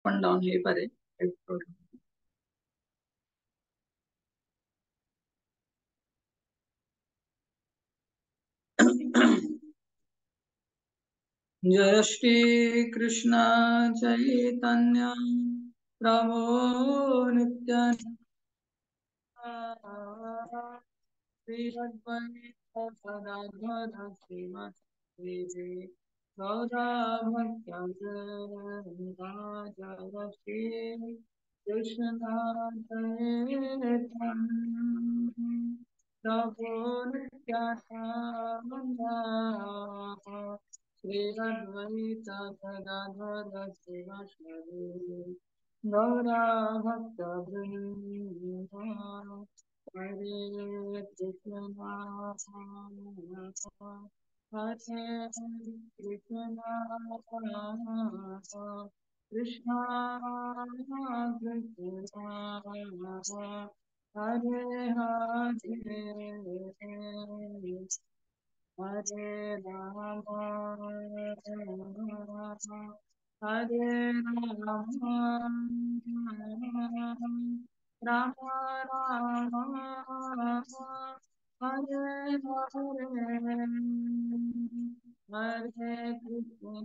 पण डाऊन ହେଇପାରେ। जय श्री कृष्ण चैतन्य प्रभु नित्यानंद श्री अद्वैत गदाधर श्रीवासदि गौरा भक्तवृंद श्री कृष्ण चैतन्य प्रभु नित्यानंद श्री अद्वैत गदाधर श्रीवासदि गौरा भक्तवृंद हरे कृष्ण हरे कृष्ण कृष्ण कृष्ण हरे हरे हरे राम हरे राम राम राम हरे हरे हरे कृष्ण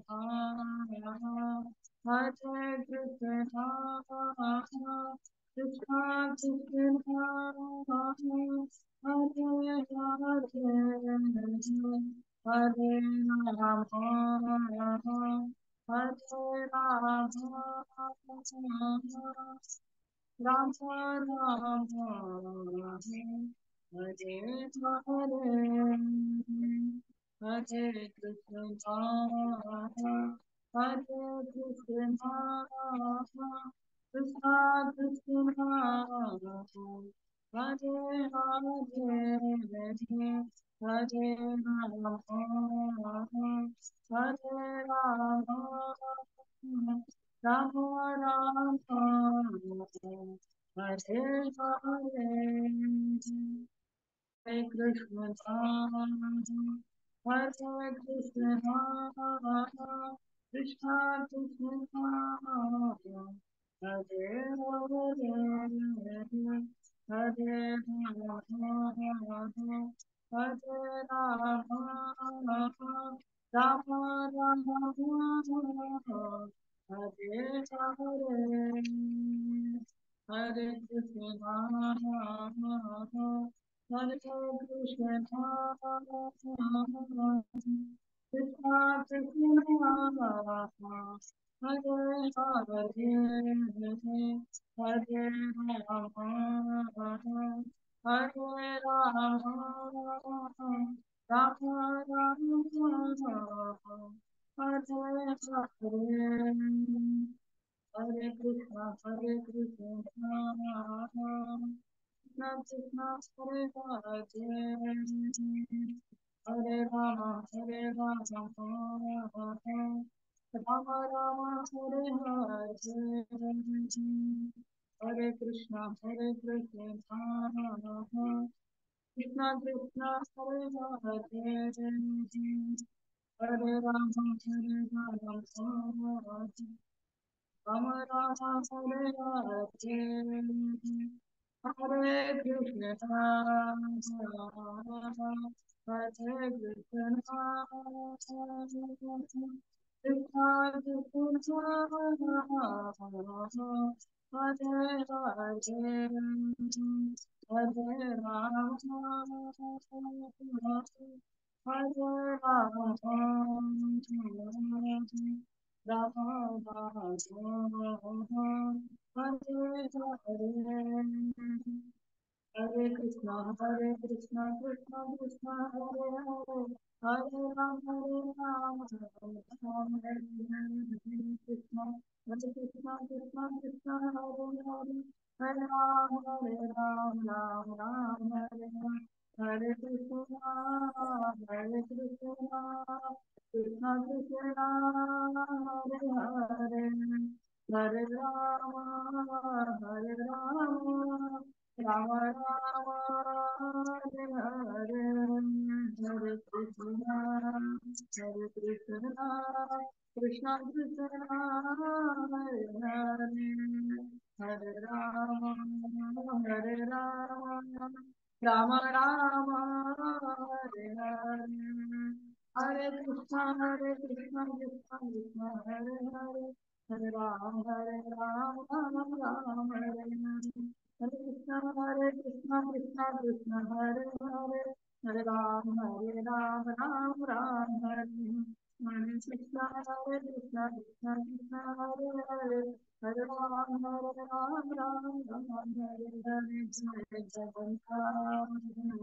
हरे कृष्ण कृष्ण कृष्ण हरे हरे हरे राम हरे राम राम हरे हरे कृष्ण हरे Krishna Krishna Krishna Hare Hare Hare Ram Ram Ram Hare Hare Hare Krishna, Hare Krishna, Krishna Krishna, Hare Hare, Hare Rama, Hare Rama, Rama Rama, Hare Hare. Hare Krishna, Hare Krishna, Krishna Krishna, Hare Hare, Hare Rama, Hare Rama, Rama Rama, Hare Hare. Hare Krishna, Krishna Krishna, Hare Hare, Hare Rama, Rama Rama, Hare Hare, Hare Krishna, Krishna Krishna, Hare Hare, Hare Rama, Rama Rama, Hare Hare, Hare Krishna, Hare Krishna, Krishna Krishna, Hare Hare, Hare Rama, Hare Rama, Rama Rama, Hare Hare. Hare Krishna, Krishna Krishna, Hare Hare, Hare Ram, Ram Hare Krishna, Krishna, Hare Ram, Ram Hare Hare Krishna, Krishna Krishna, Hare Hare, Hare Rama, Hare Rama. Rama Rama, Hare Hare, Hare Krishna, Krishna Krishna, Hare Hare, हरे राम हरे राम राम राम हरे हरे हरे कृष्ण कृष्ण कृष्ण हरे हरे हरे राम राम राम हरे हरे हरे कृष्ण कृष्ण कृष्ण हरे हरे हरे राम राम राम हरे हरे कृष्ण कृष्ण कृष्ण कृष्ण हरे हरे हरे राम राम राम हरे हरे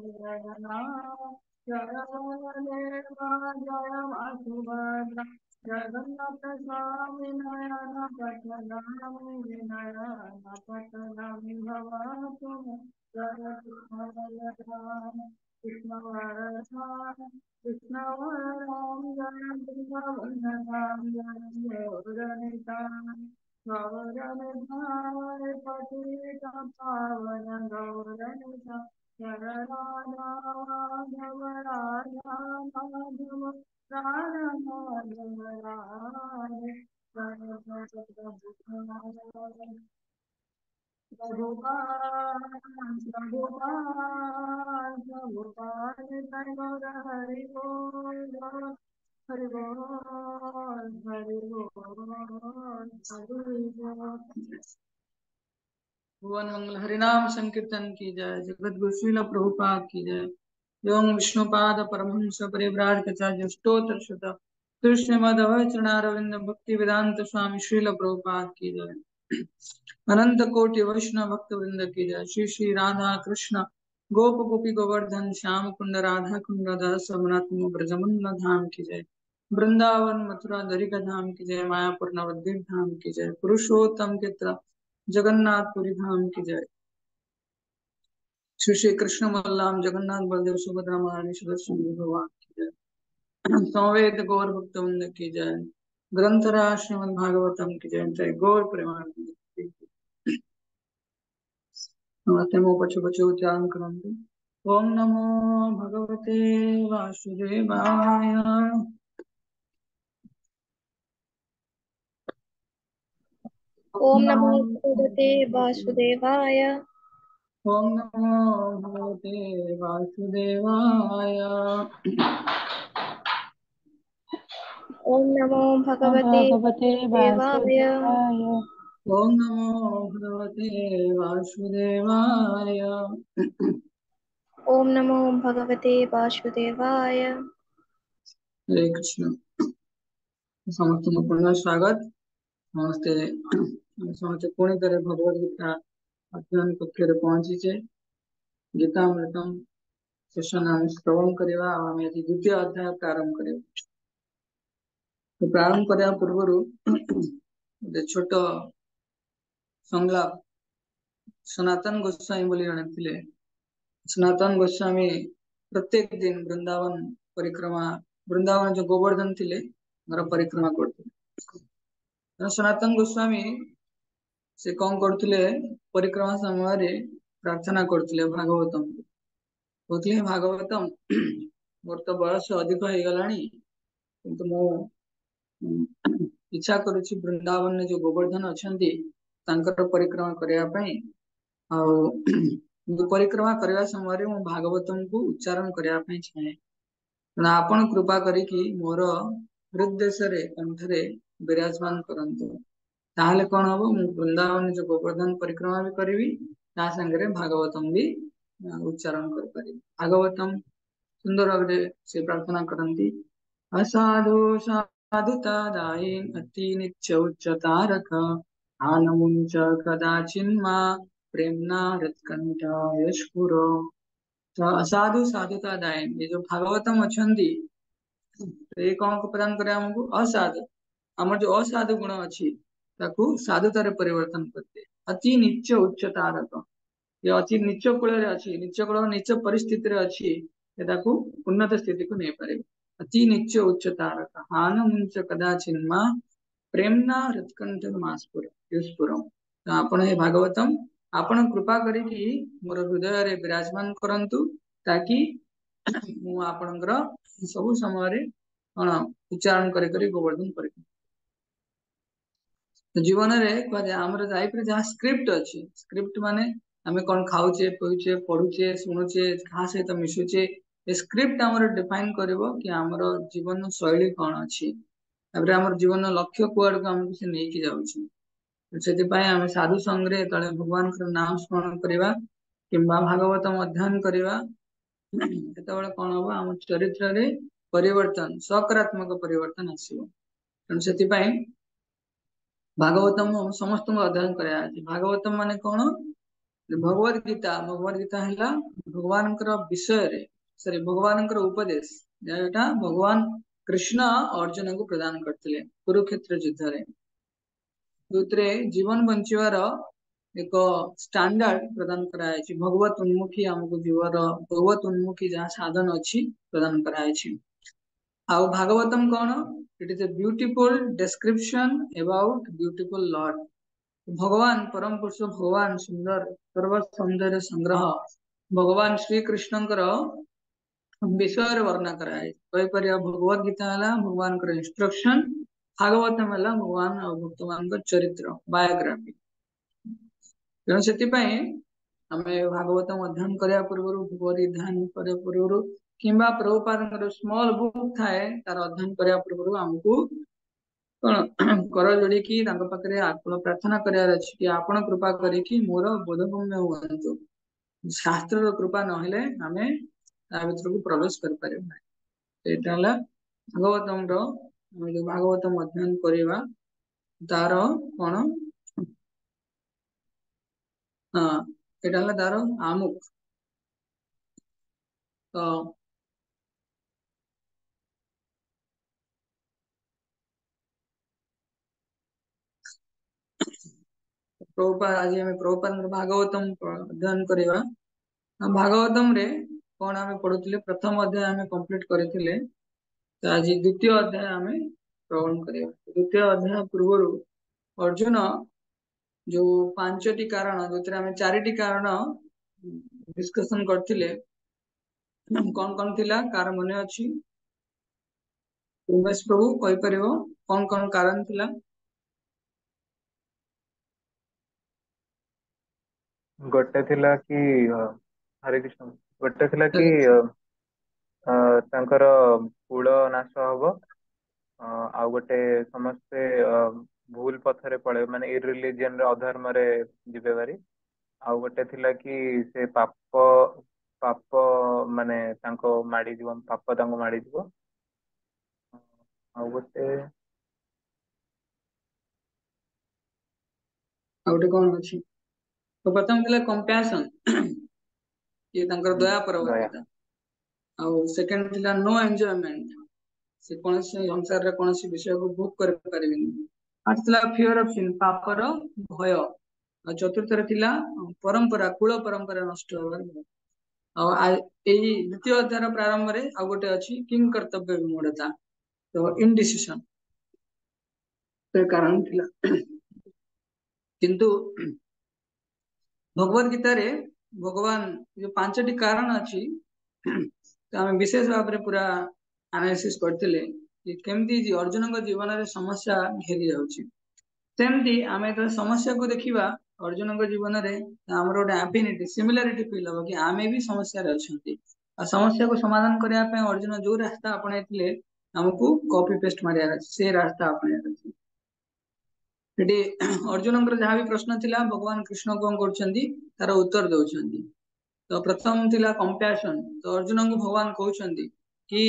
जय जगन्नाथ जय बलदेव जय वासुभद्र जगन्नाथ स्वामी नयन पटनामी नयन पटनामी भवतु जय कृष्ण बलराम कृष्ण वरदान कृष्ण वरदान जय वृंदावन जय गौरनिताय गौरनिताय पतित पावन गौरनिताय जय राधा माधव राधा माधव राधा माधव राधे जय जय प्रभु प्रभुपाद प्रभुपाद प्रभुपाद जय गौर हरि बोल हरि बोल हरि बोल हरि बोल। भुवन मंगल हरिनाम संकीर्तन की जय। जगत गुरु श्रील प्रभुपाद की जय। एवं विष्णुपाद परमहंस परिव्राजकाचार्य स्तोत्र शत कृष्ण मदव चरणारविंद भक्ति वेदांत स्वामी श्रील प्रभुपाद की जय। अनंत कोटि वैष्णव भक्त वृंद की जय। श्री श्री राधा कृष्ण गोप गोपी गोवर्धन श्याम कुंड राधा कुंड दास रघुनाथ ब्रजमंडल धाम की जय। वृंदावन मथुरा द्वारिका धाम की जय। मायापुर नवद्वीप धाम की जय। पुरुषोत्तम क्षेत्र जगन्नाथपुरी धाम की जय। श्री श्री कृष्ण बलराम जगन्नाथ बलदेव सुभद्रा महारानी सुदर्शन भगवान की जय। संवेद गौर भक्त वृंद की जय। ग्रंथराज श्रीमद् भागवतम की जय। जय गौर प्रेमानंद की जय। नमस्ते मो पशु पशु उच्चारण करंतु। ओम नमो भगवते वासुदेवाय। ओम नमो भगवते वासुदेवाय। ओम नमो भगवते वासुदेवाय। ओम नमो भगवते वासुदेवाय। ओम नमो भगवते वासुदेवाय। ओम नमो भगवते वासुदेवाय। हरे कृष्ण। समस्त पूर्ण स्वागत। ସମସ୍ତେ ସମସ୍ତେ ପୁଣି ଥରେ ଭଗବତ ଗୀତା ଅଧ୍ୟୟନ କକ୍ଷରେ ପହଞ୍ଚିଛେ। ଗୀତାମୃତମ ସେସନ ଆମେ ଶ୍ରବଣ କରିବା ଆଉ ଆମେ ଆଜି ଦ୍ୱିତୀୟ ଅଧ୍ୟାୟ ପ୍ରାରମ୍ଭ କରିବା। ପ୍ରାରମ୍ଭ କରିବା ପୂର୍ବରୁ ଗୋଟେ ଛୋଟ ସଂଳାପ। ସନାତନ ଗୋସ୍ୱାମୀ ବୋଲି ଜଣେ ଥିଲେ। ସନାତନ ଗୋସ୍ୱାମୀ ପ୍ରତ୍ୟେକ ଦିନ ବୃନ୍ଦାବନ ପରିକ୍ରମା, ବୃନ୍ଦାବନ ଯୋଉ ଗୋବର୍ଦ୍ଧନ ଥିଲେ ଘର ପରିକ୍ରମା କରୁଥିଲେ। ସନାତନ ଗୋସ୍ୱାମୀ ସେ କଣ କରୁଥିଲେ, ପରିକ୍ରମା ସମୟରେ ପ୍ରାର୍ଥନା କରୁଥିଲେ ଭାଗବତମ। କହୁଥିଲେ ଭାଗବତମ ମୋର ତ ବୟସ ଅଧିକ ହେଇଗଲାଣି, କିନ୍ତୁ ମୁଁ ଇଚ୍ଛା କରୁଛି ବୃନ୍ଦାବନରେ ଯୋଉ ଗୋବର୍ଦ୍ଧନ ଅଛନ୍ତି ତାଙ୍କର ପରିକ୍ରମା କରିବା ପାଇଁ। ଆଉ ପରିକ୍ରମା କରିବା ସମୟରେ ମୁଁ ଭାଗବତଙ୍କୁ ଉଚ୍ଚାରଣ କରିବା ପାଇଁ ଚାହେଁ। ତେଣୁ ଆପଣ କୃପା କରିକି ମୋର ହୃଦୟରେ କଣ୍ଠରେ ବିରାଜମାନ କରନ୍ତୁ। ତାହେଲେ କଣ ହବ, ମୁଁ ବୃନ୍ଦାବନ ଯୋଉ ଗୋବର୍ଦ୍ଧନ ପରିକ୍ରମା ବି କରିବି, ତା ସାଙ୍ଗରେ ଭାଗବତମ ବି ଉଚ୍ଚାରଣ କରିପାରିବି। ଭାଗବତମ ସୁନ୍ଦର ଭାବରେ ସେ ପ୍ରାର୍ଥନା କରନ୍ତି। असाधु साधुता दायी अति नित्य उच्चतारक आनमुंच कदाचिन्मा प्रेमना हृत्कंठ यशपुरो। तो असाधु साधुता दायी, ये जो भागवतम अछंती ये कौन को प्रदान करे हमको, असाधु हमर जो असाधु गुण अछि ताकू साधुतारे परिवर्तन करते। अति नित्य उच्चतारक, ये अति नीच कूल अच्छी, नीच कूल नीच परिस्थिति अच्छी, ताकू उन्नत स्थिति को नहीं पारे। अति नीच उच्चतारक हान मुंच कदाचिन्मा प्रेमना हृत्कंठ मास्पुरम। तो आपण हे भागवतम आपण कृपा करिकी मोर हृदय रे विराजमान करंतु, ताकि मु आपणकर सब समय कौन उच्चारण करी गोवर्धन पर। जीवन में आमर लाइफ रे जहाँ स्क्रिप्ट अच्छी स्क्रिप्ट माने आमे कौन खाऊचे पीऊचे पढ़ुचे शुणुचे क्या सहित मिशुचे ए स्क्रिप्ट आमर डिफाइन करिवो कि आमर जीवन शैली कौन अच्छी तापर आमर जीवन लक्ष्य कुआड़ को हमको से नहीं की जाउची से आम साधु संगे तले भगवान नाम स्मरण करवा किंबा भागवतम अध्ययन करवा सेतबेले कौन हम आम चरित्र रे परिवर्तन सकारात्मक परिवर्तन आसो तेणु से भागवतम हम समस्त को अध्ययन कराया भागवतम माने कौन भगवद गीता है भगवान विषय रे सॉरी भगवान उपदेश जेटा भगवान कृष्ण अर्जुन को प्रदान करते कुरुक्षेत्र युद्ध रे जो जीवन बंचार एक स्टैंडर्ड प्रदान कराई भगवत उन्मुखी आमको जीवर भगवत उन्मुखी जहाँ साधन अच्छी प्रदान कराई आउ भागवतम कौन it is a beautiful description about beautiful Lord भगवान परम पुरुष भगवान सुंदर सर्व सौंदर्य संग्रह भगवान श्री कृष्णकर विषय वर्णना कराए भगवद गीता है भगवान इंस्ट्रक्शन भागवतम है भगवान और भक्त मान चरित्र बायोग्राफी तेणु से आम भागवतम अध्ययन करने पूर्व भगवद ध्यान करने पूर्व किंबा प्रभुपाद स्मॉल बुक थाए तार अध्ययन करने पूर्व आमको कौन कर जोड़ी पाखे आकुल प्रार्थना करार अच्छी कि आपण कृपा करी मोर बोधगम्य हूँ शास्त्र कृपा नहेले आम भर को प्रवेश कर भागवतम जो भागवतम अध्ययन करवा तार कौन हाँ यहाँ तार आमुख तो प्रभुपाद आज आम प्रभुपाद भागवतम अध्ययन करवा भागवतम रे कौन आम पढ़ुले प्रथम अध्याय आम कंप्लीट करते तो आज द्वितीय अध्याय आम श्रवण करवा द्वितीय अध्याय पूर्व अर्जुन जो 5टी कारण जो आम 4टी कारण डिस्कशन करते कौन कौन थिला कार मन अच्छी उमेश प्रभु कहीपर कौन कौन कारण थिला गोटे थिला कि हरे कृष्ण गोटे थिला कि तांकर कूल नाश हब आउ गोटे समस्ते भूल पथरे पड़े माने इरिलीजियन रे अधर्म रे जिबे बारी आउ गोटे थिला कि से पाप पाप माने तांको माड़ी जीव पाप तांको माड़ी जीव आउ गोटे कौन अच्छी तो प्रथम थिला कंपैशन ये तांकर दया दया परवशता आ सेकंड थिला नो एन्जॉयमेंट से कौन से संसार रे कौन से विषय को भोग कर परिबिनी थर्ड थिला फियर ऑफ सिन पापर भय और चतुर्थ रे थिला परंपरा कुल परंपरा नष्ट होबार भय द्वितीय अध्याय प्रारंभ रे आ गोटे अच्छी किंग कर्तव्य विमूढ़ता तो इनडिसिशन कारण थिला किंतु भगवद गीता रे भगवान जो 5टी कारण अच्छी तो आम विशेष भाव में पूरा एनालिसिस करते केमती अर्जुन जीवन में समस्या घेरी जामती आम जो समस्या को देखा अर्जुन जीवन में आम गोटे एफिनिटी सिमिलारिटी फिल हम कि आम भी समस्या अच्छा समस्या को समाधान करने अर्जुन जो रास्ता अपने आमको कॉपी पेस्ट मारे से रास्ता अपने अर्जुन जहाँ भी प्रश्न थिला भगवान कृष्ण कौन कर उत्तर दौरान तो प्रथम थिला कंपैशन तो अर्जुन को भगवान कहते कि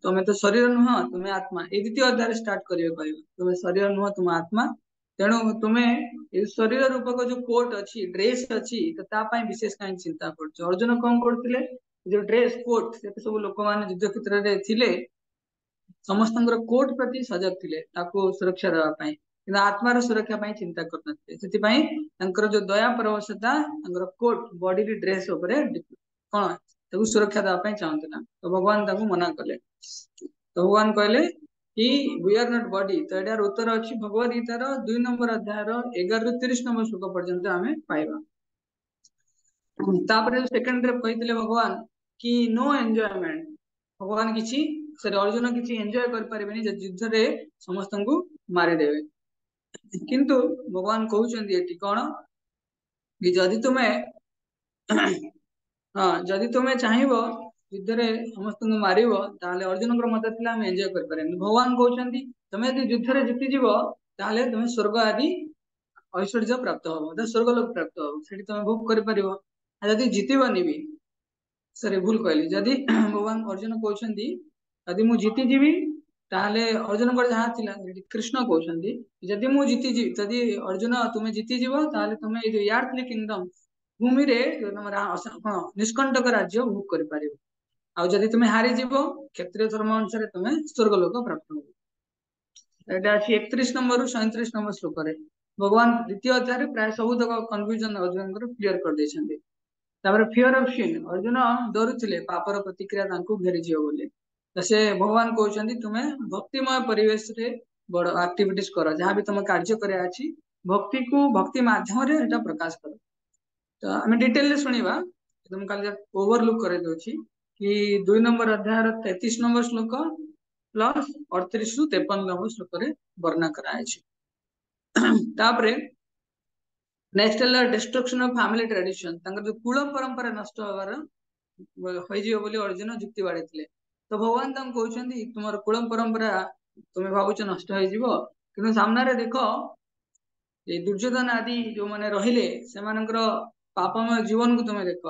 तुम्हें तो शरीर नुह तुम्हें आत्मा ये द्वितीय अध्याय स्टार्ट करिए तुम्हें शरीर नुह तुम आत्मा तेणु तुम्हें शरीर रूपक जो कोट अच्छी ड्रेस अच्छी तो तापाई विशेष कहीं चिंता कर अर्जुन कौन करते जो ड्रेस कोट से सब लोक मैंने युद्ध क्षेत्र में थिले समस्त कोर्ट प्रति सजग थे सुरक्षा देवाई कि आत्मार सुरक्षा चिंता करते जो दया परवशता कोट बॉडी ड्रेस कौन सुरक्षा देवाई चाहते ना तो भगवान मना कले तो भगवान कहले कि वी आर नॉट बॉडी तो यार उत्तर अच्छी भगवद गीतार 2 नंबर अध्याय 11 ରୁ 30 नंबर श्लोक पर्यंत आम पाइबा सेकंड कहते भगवान कि नो एंजॉयमेंट भगवान किसी अर्जुन किसी एंजॉय कर युद्ध रे समस्त को मारिदेवे किंतु भगवान कहउचंदी एटी कोन कि जदि तुमे हाँ जदि तुमे चाहिबो युद्ध रे समस्त को मारिबो ताले अर्जुन को मत थिला हम एन्जॉय कर पारे भगवान कहउचंदी तुमे यदि युद्ध रे जीति जीवो ताले तुमे स्वर्ग आदि ऐश्वर्य प्राप्त हो स्वर्ग लोक प्राप्त हो सेठी तुमे भोग कर परिबो यदि जीतिबनी भी सॉरी भूल कहली जदि भगवान अर्जुन कहउचंदी यदि मु जीति जीवी ताले अर्जुन को जहाँ थिला कृष्ण कहउचंदी जदि मु जीति जी जदि अर्जुन तुमे जीति जीवो ताले तुमे ए जो यार्थली किंगडम भूमि रे जो तमरा निष्कंटक राज्य भोग कर परिबो आ जदि तुमे हारि जीवो क्षत्रिय धर्म अनुसार तुमे स्वर्ग लोक प्राप्त हो एटा अछि 31 नंबर रु 37 नंबर श्लोक रे भगवान द्वितीय अध्याय रे प्राय सब तक कन्फ्यूजन अर्जुन को क्लियर कर देछन्ते तापर फियर ऑफ सिन अर्जुन डरुथिले पापर प्रतिक्रिया तांको घेरि जियो बोले तो से भगवान कहउचंदी तुमे भक्तिमय परिवेश रे बड़ एक्टिविटीज करो जहाँ भी तुम कार्य करे अछि भक्ति को भक्ति माध्यम रे एटा प्रकाश करो तो हम डिटेल रे सुनिबा तुम काल ओवरलुक करे दोछि कि 2 नंबर अध्याय रो 33 नंबर श्लोक प्लस 38 रु 53 नंबर श्लोक रे वर्णना करा अछि तापरे नेक्स्ट है डिस्ट्रक्शन ऑफ फैमिली ट्रेडिशन जो कुल परंपरा नष्ट होवार बोली अर्जुन जुक्ति बाड़ी तो भगवान कहते तुम कुल परंपरा तुम्हें भावुच नष्ट हो सामने देख ये दुर्योधन आदि जो मैंने रहिले से पापमय जीवन को तुम्हें देख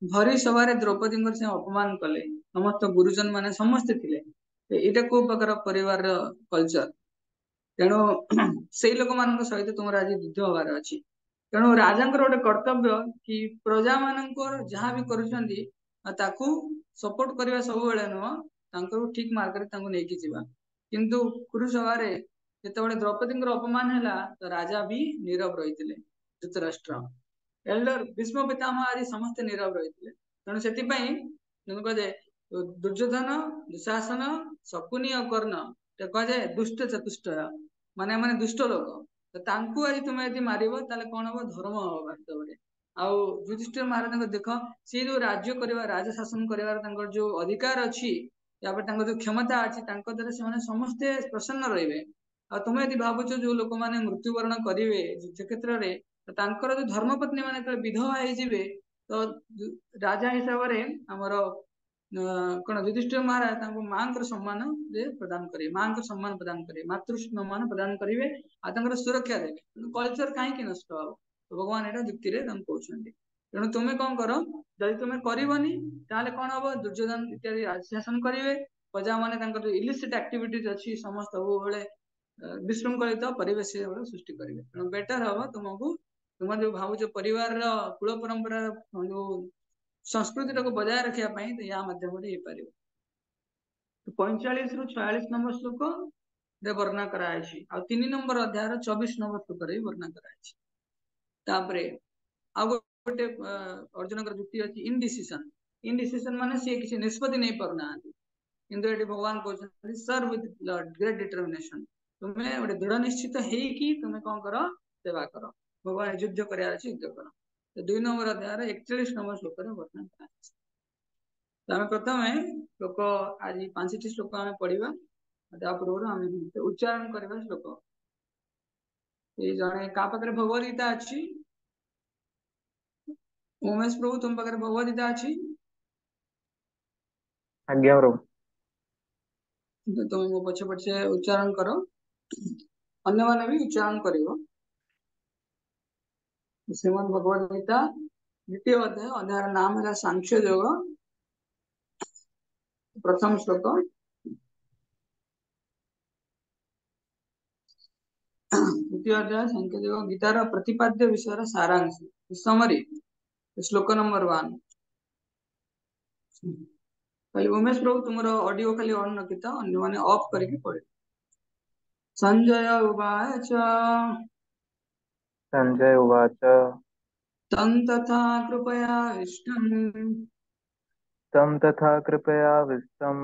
भरी सभा द्रौपदी से अपमान कले समस्त गुरुजन माने समस्ते थिले यहाँ को प्रकार परिवार कल्चर तेणु से लोक मान सहित तुम आज युद्ध हबार अच्छी तेणु राजा गोटे कर्तव्य कि प्रजा मान जहाँ भी करू सपोर्ट करने सब नुह ठीक मार्ग नहीं जावा किंतु कुरुसभा जो द्रौपदी अपमान है तो राजा भी नीरव रही धृतराष्ट्र एल्डर भीष्म पितामह आदि समस्ते नीरव रही तेणु से कहे दुर्योधन दुशासन शकुनी और कर्ण कहे दुष्ट चतुष्ट माने माने दुष्ट लोक तो आज तुम यदि मार कौन हम धर्म हम वास्तव में आउ युधिष्ठिर महाराज देख सी जो राज्य करवा राज शासन कर जो अधिकार अच्छी जो क्षमता अच्छी द्वारा से समस्ते प्रसन्न रही तुम यदि भावुच जो लोक मैंने मृत्युवरण करेंगे युद्ध क्षेत्र में जो धर्मपत्नी मैंने विधवा हो राजा हिसाब से आमर कौन युधिष्ठिर महाराज माँ सम्मान प्रदान करेंगे माँ सम्मान प्रदान करेंगे मातृ सम्मान प्रदान करेंगे आ सुरक्षा देवे कल्चर कहीं नष्ट हम तो भगवान यहाँ जुक्ति कहते तेणु तुम्हें कौन कर जदि तुम्हें करनी कौन हम दुर्योधन इत्यादि शासन करेंगे प्रजा मैंने इलिसिट एक्टिविटीज अच्छी समस्त सब विशृंखलित परिवेश सृष्टि करेंगे तेणु बेटर हम तुमको तुम जो भावुच परिवार कुल परंपरा जो संस्कृति को बजाय रखापी तो या मध्यम पार 45 रु 46 नंबर श्लोक वर्णना कराई 3 नंबर अध्याय 24 नंबर श्लोक वर्णना कराई गोटे अर्जुन जुक्ति अच्छी इनडिसीजन माने सी किसी निष्पत्ति नहीं पारना किंतु ये भगवान कहते सर्व विथ ग्रेट डिटरमिनेशन तुम्हें गोटे दृढ़ निश्चित होगी तुम्हें कौन कर सेवा कर भगवान युद्ध कर युद्ध कर 2 नंबर अध्याय 41 नंबर श्लोक वर्णना कराई प्रथम श्लोक आज 5टी श्लोक आम पढ़ा पूर्व आम उच्चारण करवा श्लोक ये जड़े क्या पाखे भगवद गीता अच्छी उमेश प्रभु तुम पाखे भगवद गीता अच्छी आज्ञा तुम मो पछे पछे उच्चारण करो अन्य माने भी उच्चारण करिवो श्रीमद् भगवद गीता द्वितीय अध्याय अध्याय नाम है सांख्य योग प्रथम श्लोक द्वितीय अध्याय सांख्य योग गीतार प्रतिपाद्य विषय सारांश समरी श्लोक नंबर 1 खाली उमेश प्रभु तुम ऑडियो खाली ऑन रखिता अन्य माने ऑफ करके पढ़े संजय उवाच संजय उवाच तं तथा कृपयाविष्टम्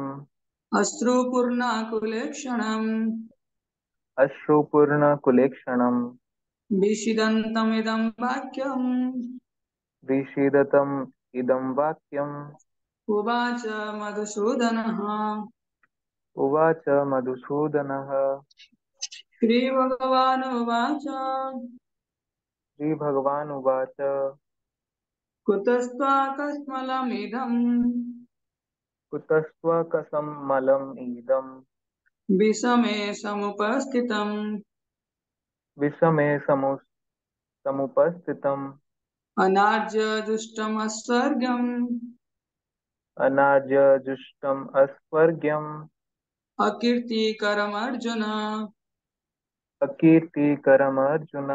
अश्रुपूर्णाकुलेक्षणम् अश्रुपूर्णकुलेक्षणम् विषीदन्तमिदं वाक्यम् विषीदतम् इदं वाक्यम् उवाच मधुसूदनः उवाच मधुसूदनः श्रीभगवानुवाच श्रीभगवानुवाच कुतस्त्वाकस्मलमिदम् कुतस्त्वकसम्मलम् इदम् विषमे समुपस्थितम् विषमे समुपस्थितम् अनार्यजुष्टमस्वर्ग्यम् अनार्यजुष्टम् अस्वर्ग्यम् अकीर्तिकरमर्जुन। अकीर्तिकरमर्जुन।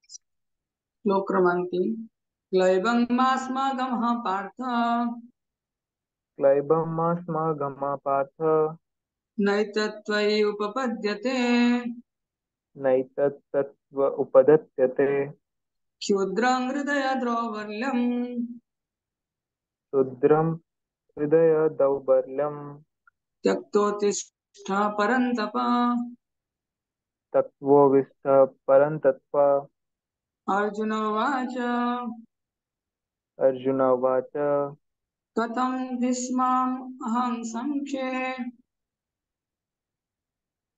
श्लोक क्रमांक 3। क्लैबं मास्मगमः पार्थ क्लैबमास्मगमा पार्थ नैतत्त्वयि उपपद्यते। नैतत्तत्त्व उपदत्यते। क्षुद्रं हृदय द्रौबल्यम् क्षुद्रम् हृदय दौर्बल्यम् त्यक्तोत्तिष्ठ परन्तप। तत्त्वोविष्ठ परन्तप। अर्जुन उवाच अर्जुन उवाच कथं भीष्मम् अहं संख्ये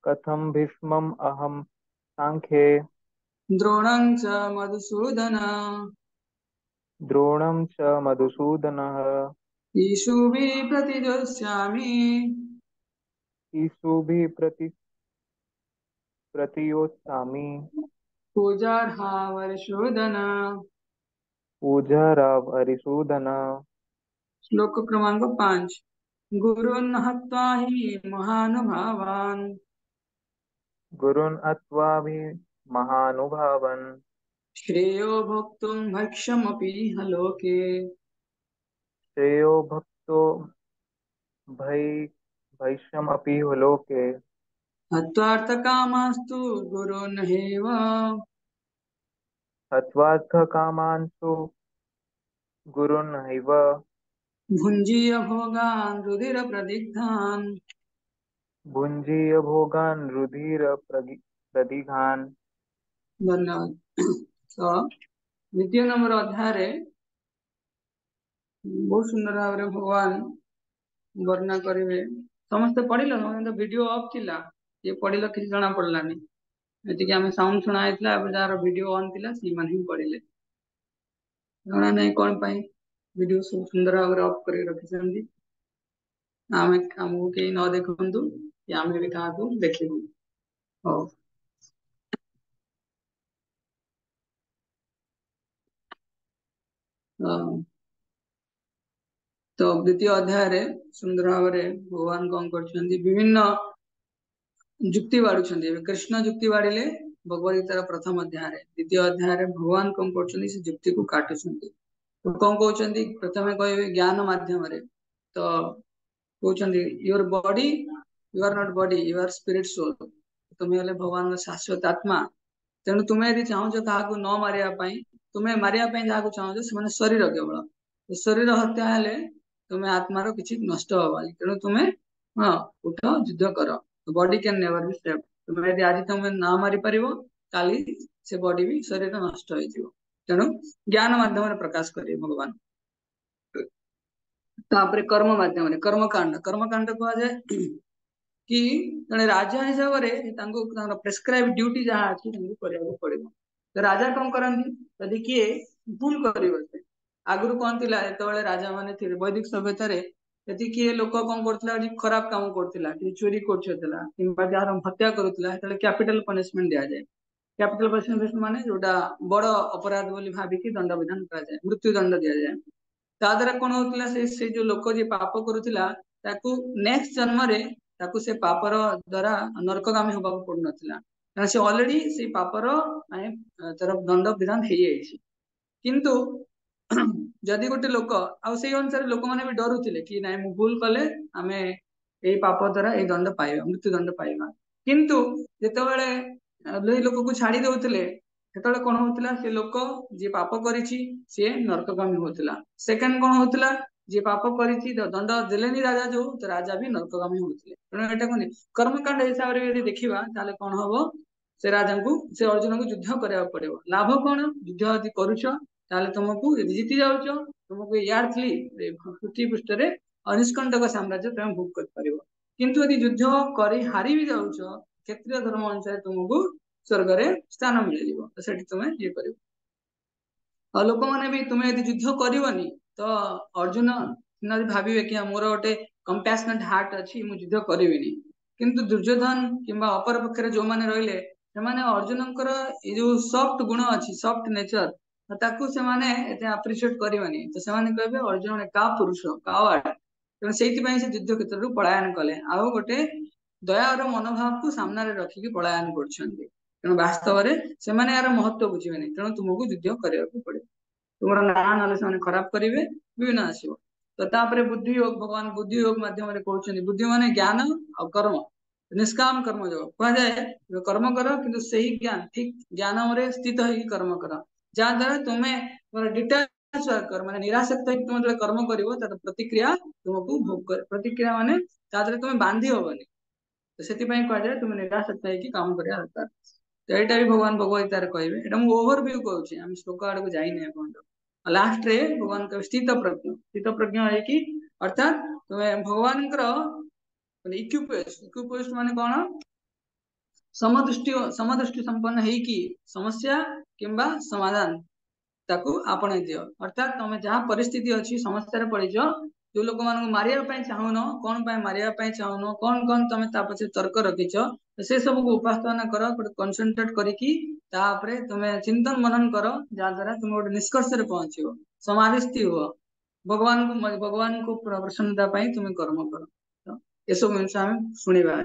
कथं भीष्मम् अहं साङ्ख्ये द्रोणं च मधुसूदन द्रोणं च मधुसूदनः ईशुभिः प्रतिजोत्स्यामि। ईशुभिः प्रतियोत्सामि। पूजार्हावरिशोदन। पूजाराव हरिसूदन। श्लोक क्रमांक 5। गुरून् हत्वा हि महानुभावान् गुरून् अत्वाभि महानुभावन् श्रेयो भोक्तुं भक्ष्यमपीह लोके। श्रेयो भक्तो भै भैष्यमपि लोके। हत्वार्थकामास्तु गुरोन्नैव हत्वार्थकामांस्तु गुरून्नैव भुञ्जीय भोगान् रुधिरप्रदिग्धान्। भुञ्जीय भोगान् प्रदिघान्। धन्यवाद। तो द्वितीय नंबर अध्याय बहुत सुंदर भाव भगवान वर्णना करेंगे। समस्त पढ़िल तो वीडियो ऑफ थिला ये पढ़िल किसी जना पड़लानी एतिके आमे साउंड सुना आइतला अब जार वीडियो ऑन थिला सी मन ही पढ़िले जना नहीं कोन पाई वीडियो सब सुंदर भाव ऑफ कर रखिसंदी आमे हमहु के न देखंतु या आमे भी काहू देखिबु। हो तो द्वितीय अध्याय रे सुंदर भाव भगवान कौन कर विभिन्न जुक्ति बाढ़ुଛନ୍ତି ଏବେ कृष्ण जुक्ति बाढ़िले भगवद गीतार प्रथम अध्याय द्वितीय अध्याय रे भगवान कौन कर जुक्ति को काटुଛନ୍ତି तो कौन कहउଛନ୍ତି प्रथमे कहबे ज्ञान माध्यम रे तो कहउଛନ୍ତି your body you are not body you are spirit soul तुम्हें हेले भगवान शाश्वत आत्मा तेणु तुम्हें यदि चाहूच काहाकू न मारिया पई तुम्हें मारिया पई जाहाकू चाहूच से माने शरीर केवल शरीर हत्या हेले तुम्हें आत्मार किछि नष्ट हबानी तेणु तुम्हें हाँ उठ युद्ध कर body can never be saved तुम्हें यदि आज तुम्हें ना मारी परिबो काली से बॉडी भी शरीर नष्ट हो जिवो तेणु ज्ञान माध्यम रे प्रकाश करिवे भगवान। तापरे कर्म कांड को जाए कि जने राजा हिसाब रे तांको प्रेस्क्राइब ड्यूटी जहाँ अछि तांको करिया पड़िबो तो राजा कौन करंती यदि किए भूल करिवो से आगुरु कौन थिला एतबेले राजा माने थिले वैदिक सभ्यता रे यदि किए लोक कौन करथिला कि खराब काम करथिला कि चोरी करथिला किंबा जार हत्या करूथिला एतबेले कैपिटल पनिशमेंट दिया जाए कैपिटल पनिशमेंट माने जोटा बड़ अपराध बोली भाबिकी दंड विधान करा जाए मृत्यु दंड दिया जाए ता द्वारा कौन होतिला से जो लोक जे पाप करूथिला ताकू नेक्स्ट जन्म रे ताकू से पापर द्वारा नरकगामी होबाक पड़ नथिला कारण से ऑलरेडी से पापर माने तर दंड विधान हे जायछि किंतु जदि गोटे लोक आ से अनुसार लोक माने भी डरुथिले कि नाइ मु भूल कले आमे एई पाप द्वारा एई दंड पाइबा मृत्यु दंड पाइबा किंतु जेतेबेले लोई लोक को छाड़ी दउथिले सेतेबेले कोन होतिला से लोक जे पाप करिछि से नरकगामी होतिला सेकंड कोन होतिला जे पाप करिछि दंड देलेनी राजा जो तो राजा भी नरकगामी होतिले तेणु एटा कोन कर्मकांड हिसाब रे यदि देखिबा ताले कोन हबो से राजा को से अर्जुन को युद्ध करबा पड़िबो लाभ कोन युद्ध यदि करूछ ताले तुमको यदि जीति जाउछ तुमको यार्थली पृथ्वी पृष्ठ रे अनिष्कंटक साम्राज्य तुम भोग कर परिबो किंतु यदि युद्ध करी हारि भी जाउछ क्षत्रिय धर्म अनुसार तुमको स्वर्ग रे स्थान मिल जीवो तो सेठी तुमे ये करिवो और लोक माने भी तुमे यदि युद्ध करिवनी तो अर्जुन सिना भाबिबे कि मोर गोटे कंपैशनेट हार्ट अछि मु युद्ध करिविनी किंतु दुर्योधन किंबा अपर पक्षरे जो माने रहिले सेमाने अर्जुनकर ए जो सॉफ्ट गुण अछि सॉफ्ट नेचर ताकू सेमाने एते अप्रिशिएट करिवनी तो सेमाने कहबे अर्जुन एक का पुरुष कावार्ड तेणु से युद्ध क्षेत्र पलायन कले आउ गोटे दयार मनोभाव को सामने रखिकी पलायन करछन्ती तेणु वास्तव में से यार महत्व बुझेनि तेणु तुमको युद्ध करने पड़े तुम ना ना खराब करेंगे विभिन्न आसो तो तापर बुद्धि योग भगवान बुद्धि योग मध्यम कहते बुद्धि माने ज्ञान और कर्म निष्काम कर्म जो कहुए कर्म कर कि सही ज्ञान ठीक ज्ञान स्थित हो कर्म कर जहाद्वारा तुम्हें डिटाच कर माने निराशक्त तुम जो कर्म कर प्रतिक्रिया तुमको भोग कर प्रतिक्रिया माने तुम्हें बांधी हबनी तो से कहुए तुम निराशक्त काम करवा दरकार तो यहाँ भी भगवान भगवत कहे ये मुझे ओवरव्यू कहूँ श्लोक आड़ को जाइए लास्ट रे भगवान कह स्थित प्रज्ञ है कि अर्थात तुम्हें भगवान इक्विपोस्ट माने कौन समदृष्टि संपन्न है कि समस्या किंबा समाधान ताकू आपणे दियो अर्थात तुम जहाँ परिस्थिति अच्छी समस्या पड़ीच जो लोक मान मारे चाहून कौन मारे चाहून कौन कौन तुम पचे तर्क रखीच से सब को उपासना कर कनसेंट्रेट करके तुम्हें चिंतन मनन कर जहाद्वारा तुम गोटे निष्कर्ष पहुंच समाधिस्थि हुआ भगवान को प्रसन्नता तुम कर्म कर तो ये सब जिन आम शुणा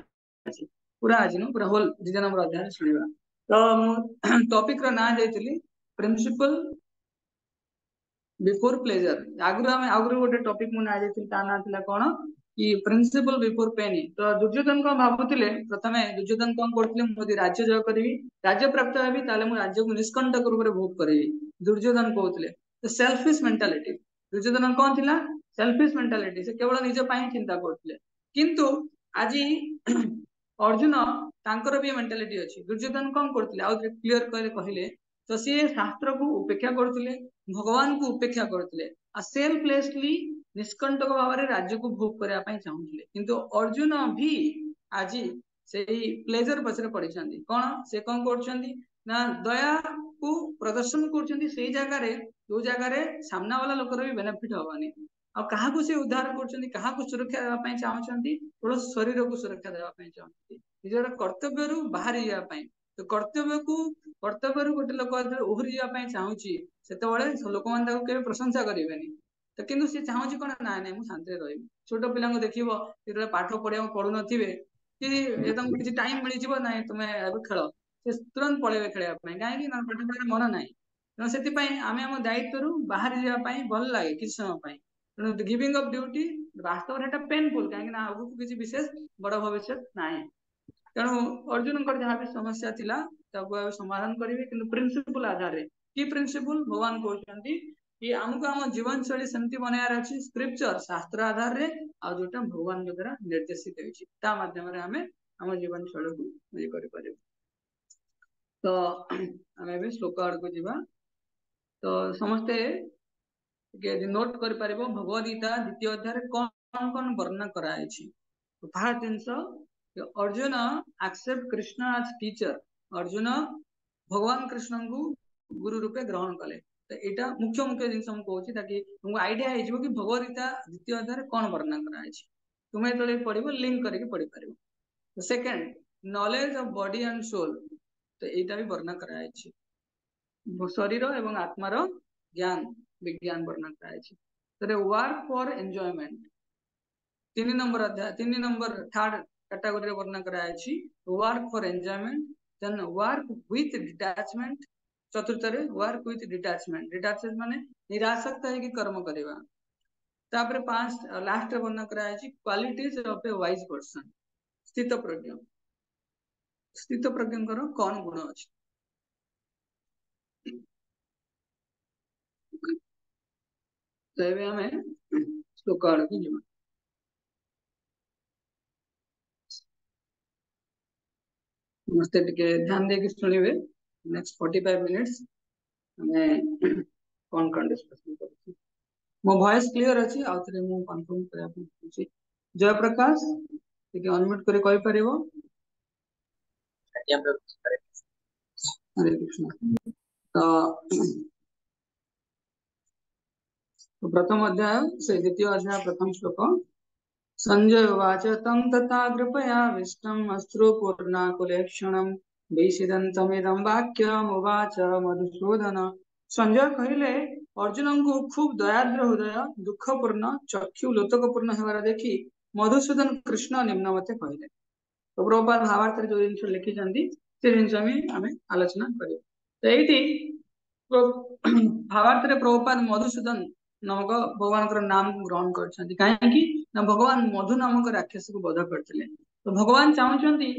पूरा आज पूरा होल 2 नंबर अध्याय शुणा तो टॉपिक रो ना जाइली प्रिंसिपल बिफोर प्लेजर आगुरी गोटे टॉपिक मुझे आ जाइए ना था कौन कि प्रिंसिपल बिफोर पेन तो दुर्योधन कौन भावुले प्रथम दुर्योधन कौन करते मुझे राज्य जय करी राज्य प्राप्त हेबी राज्य को निष्कंटक रूप में भोग करी दुर्योधन कहते तो सेल्फिश मेंटालिटी दुर्योधन कौन थी सेल्फिश मेंटालिटी से केवल निज चिंता करते किंतु आज अर्जुन तांकर भी मेंटालिटी अच्छी दुर्योधन कौन करते आउ क्लीयर कहले तो सी शास्त्र को उपेक्षा करते भगवान को उपेक्षा करते सेल्फलेसली निष्कंटक भाव में राज्य को भोग करने चाहूले किंतु अर्जुन भी आज से प्लेजर पछरे पड़ी कौन से कौन कर दया को प्रदर्शन कर जगार जो जगार सामना वाला लोकर भी बेनिफिट हवानी आ से उद्धार कर सुरक्षा देवाई चाहती केवल शरीर को सुरक्षा देवाई चाहती निजर कर्तव्य बाहरी जावाई तो कर्तव्य गोटे लोक ओहरी जावाई चाहूँगी से लोक मैंने प्रशंसा करें तो किंतु सी चाहूँ कौन ना ना मुझे शांति रही छोट पिला देखो पाठ पढ़ा पढ़ु नी कि टाइम मिल ना तुम्हें खेल से तुरंत पलैबे खेलवाई कहीं पाठ पढ़ा मन ना तेणु से आम आम दायित्व बाहरी जावाई भल लगे किसी समय तेणु गिविंग अफ ड्यूटी वास्तव में पेनफुल कहीं आगे किसी विशेष बड़ भविष्य ना तेणु अर्जुन जहाँ भी समस्या थिला समाधान करेंगे कि प्रिंसिपल आधार की प्रिंसिपल भगवान कहते कि आमको आम जीवन शैली सेमती बनार अच्छी स्क्रिप्चर शास्त्र आधार रे आ जोटा भगवान द्वारा निर्देशित होता माध्यम आम आम जीवन शैली को ये कर तो आम श्लोक आड़ को जीवा तो समस्ते नोट कर भगवद गीता द्वितीय अध्याय कौन कौन वर्णना कराई फर्स्ट जिन Arjun except Krishna as teacher Arjun भगवान कृष्ण को गुरु रूपे ग्रहण कले तो यहाँ मुख्य मुख्य जिन कहूँ ताकि तुमको आइडिया हो कि भगवद गीता द्वितीय अध्याय कौन वर्णना कराई तुम्हें जो पढ़ो लिंक करके पढ़ी पार second knowledge of body and soul तो यहाँ भी वर्णना कराई शरीर एवं आत्मार ज्ञान विज्ञान वर्णना कराई वर्क फॉर एंजॉयमेंट 3 नंबर अध्याय 3 नंबर थर्ड कैटेगरी वर्णना कराई work for enjoyment then work with detachment चतुर्थ रे वर्क विथ डिटैचमेंट माने निरासक्त है कि कर्म करवा तापर 5 लास्ट वर्णना कराई qualities of A wise person स्थित प्रज्ञ कौन गुण अच्छी तो आम श्लोक आड़ की जीवा समस्ते ध्यान दे शुणवे नेक्स्ट 45 मिनिट्स हमें कौन कौन डिस्कशन कर मो वॉइस क्लियर अच्छी आउ थे मु कंफर्म करने जय प्रकाश अनम्यूट कर कहि परिबो हरे कृष्ण। तो प्रथम अध्याय से द्वितीय अध्याय प्रथम श्लोक। संजय उवाच तं तथा कृपयाविष्टम् अश्रुपूर्णाकुलेक्षणम् विषीदन्तमिदं वाक्यमुवाच मधुसूदन। संजय କହିଲେ अर्जुनଙ୍କୁ खूब दयाद्र हृदय दुःखपूर्ण चक्षु लोतकपूर्ण ହେବାର ଦେଖି ମଧୁସୂଦନ କୃଷ୍ଣ ନିମ୍ନ ମତେ କହିଲେ। तो प्रभुपाद भावार्थ जो जिन लिखिଛନ୍ତି ସେ ଜିନିଷ ଆମେ ଆଲୋଚନା କରିବା। ତ ଏଇଠି भावार्थ प्रभुपाद मधुसूदन नामक भगवान नाम ग्रहण करछन्ति काहेकि ना भगवान मधु नामक राक्षस को वध करथिले। तो भगवान चाहुचन्ति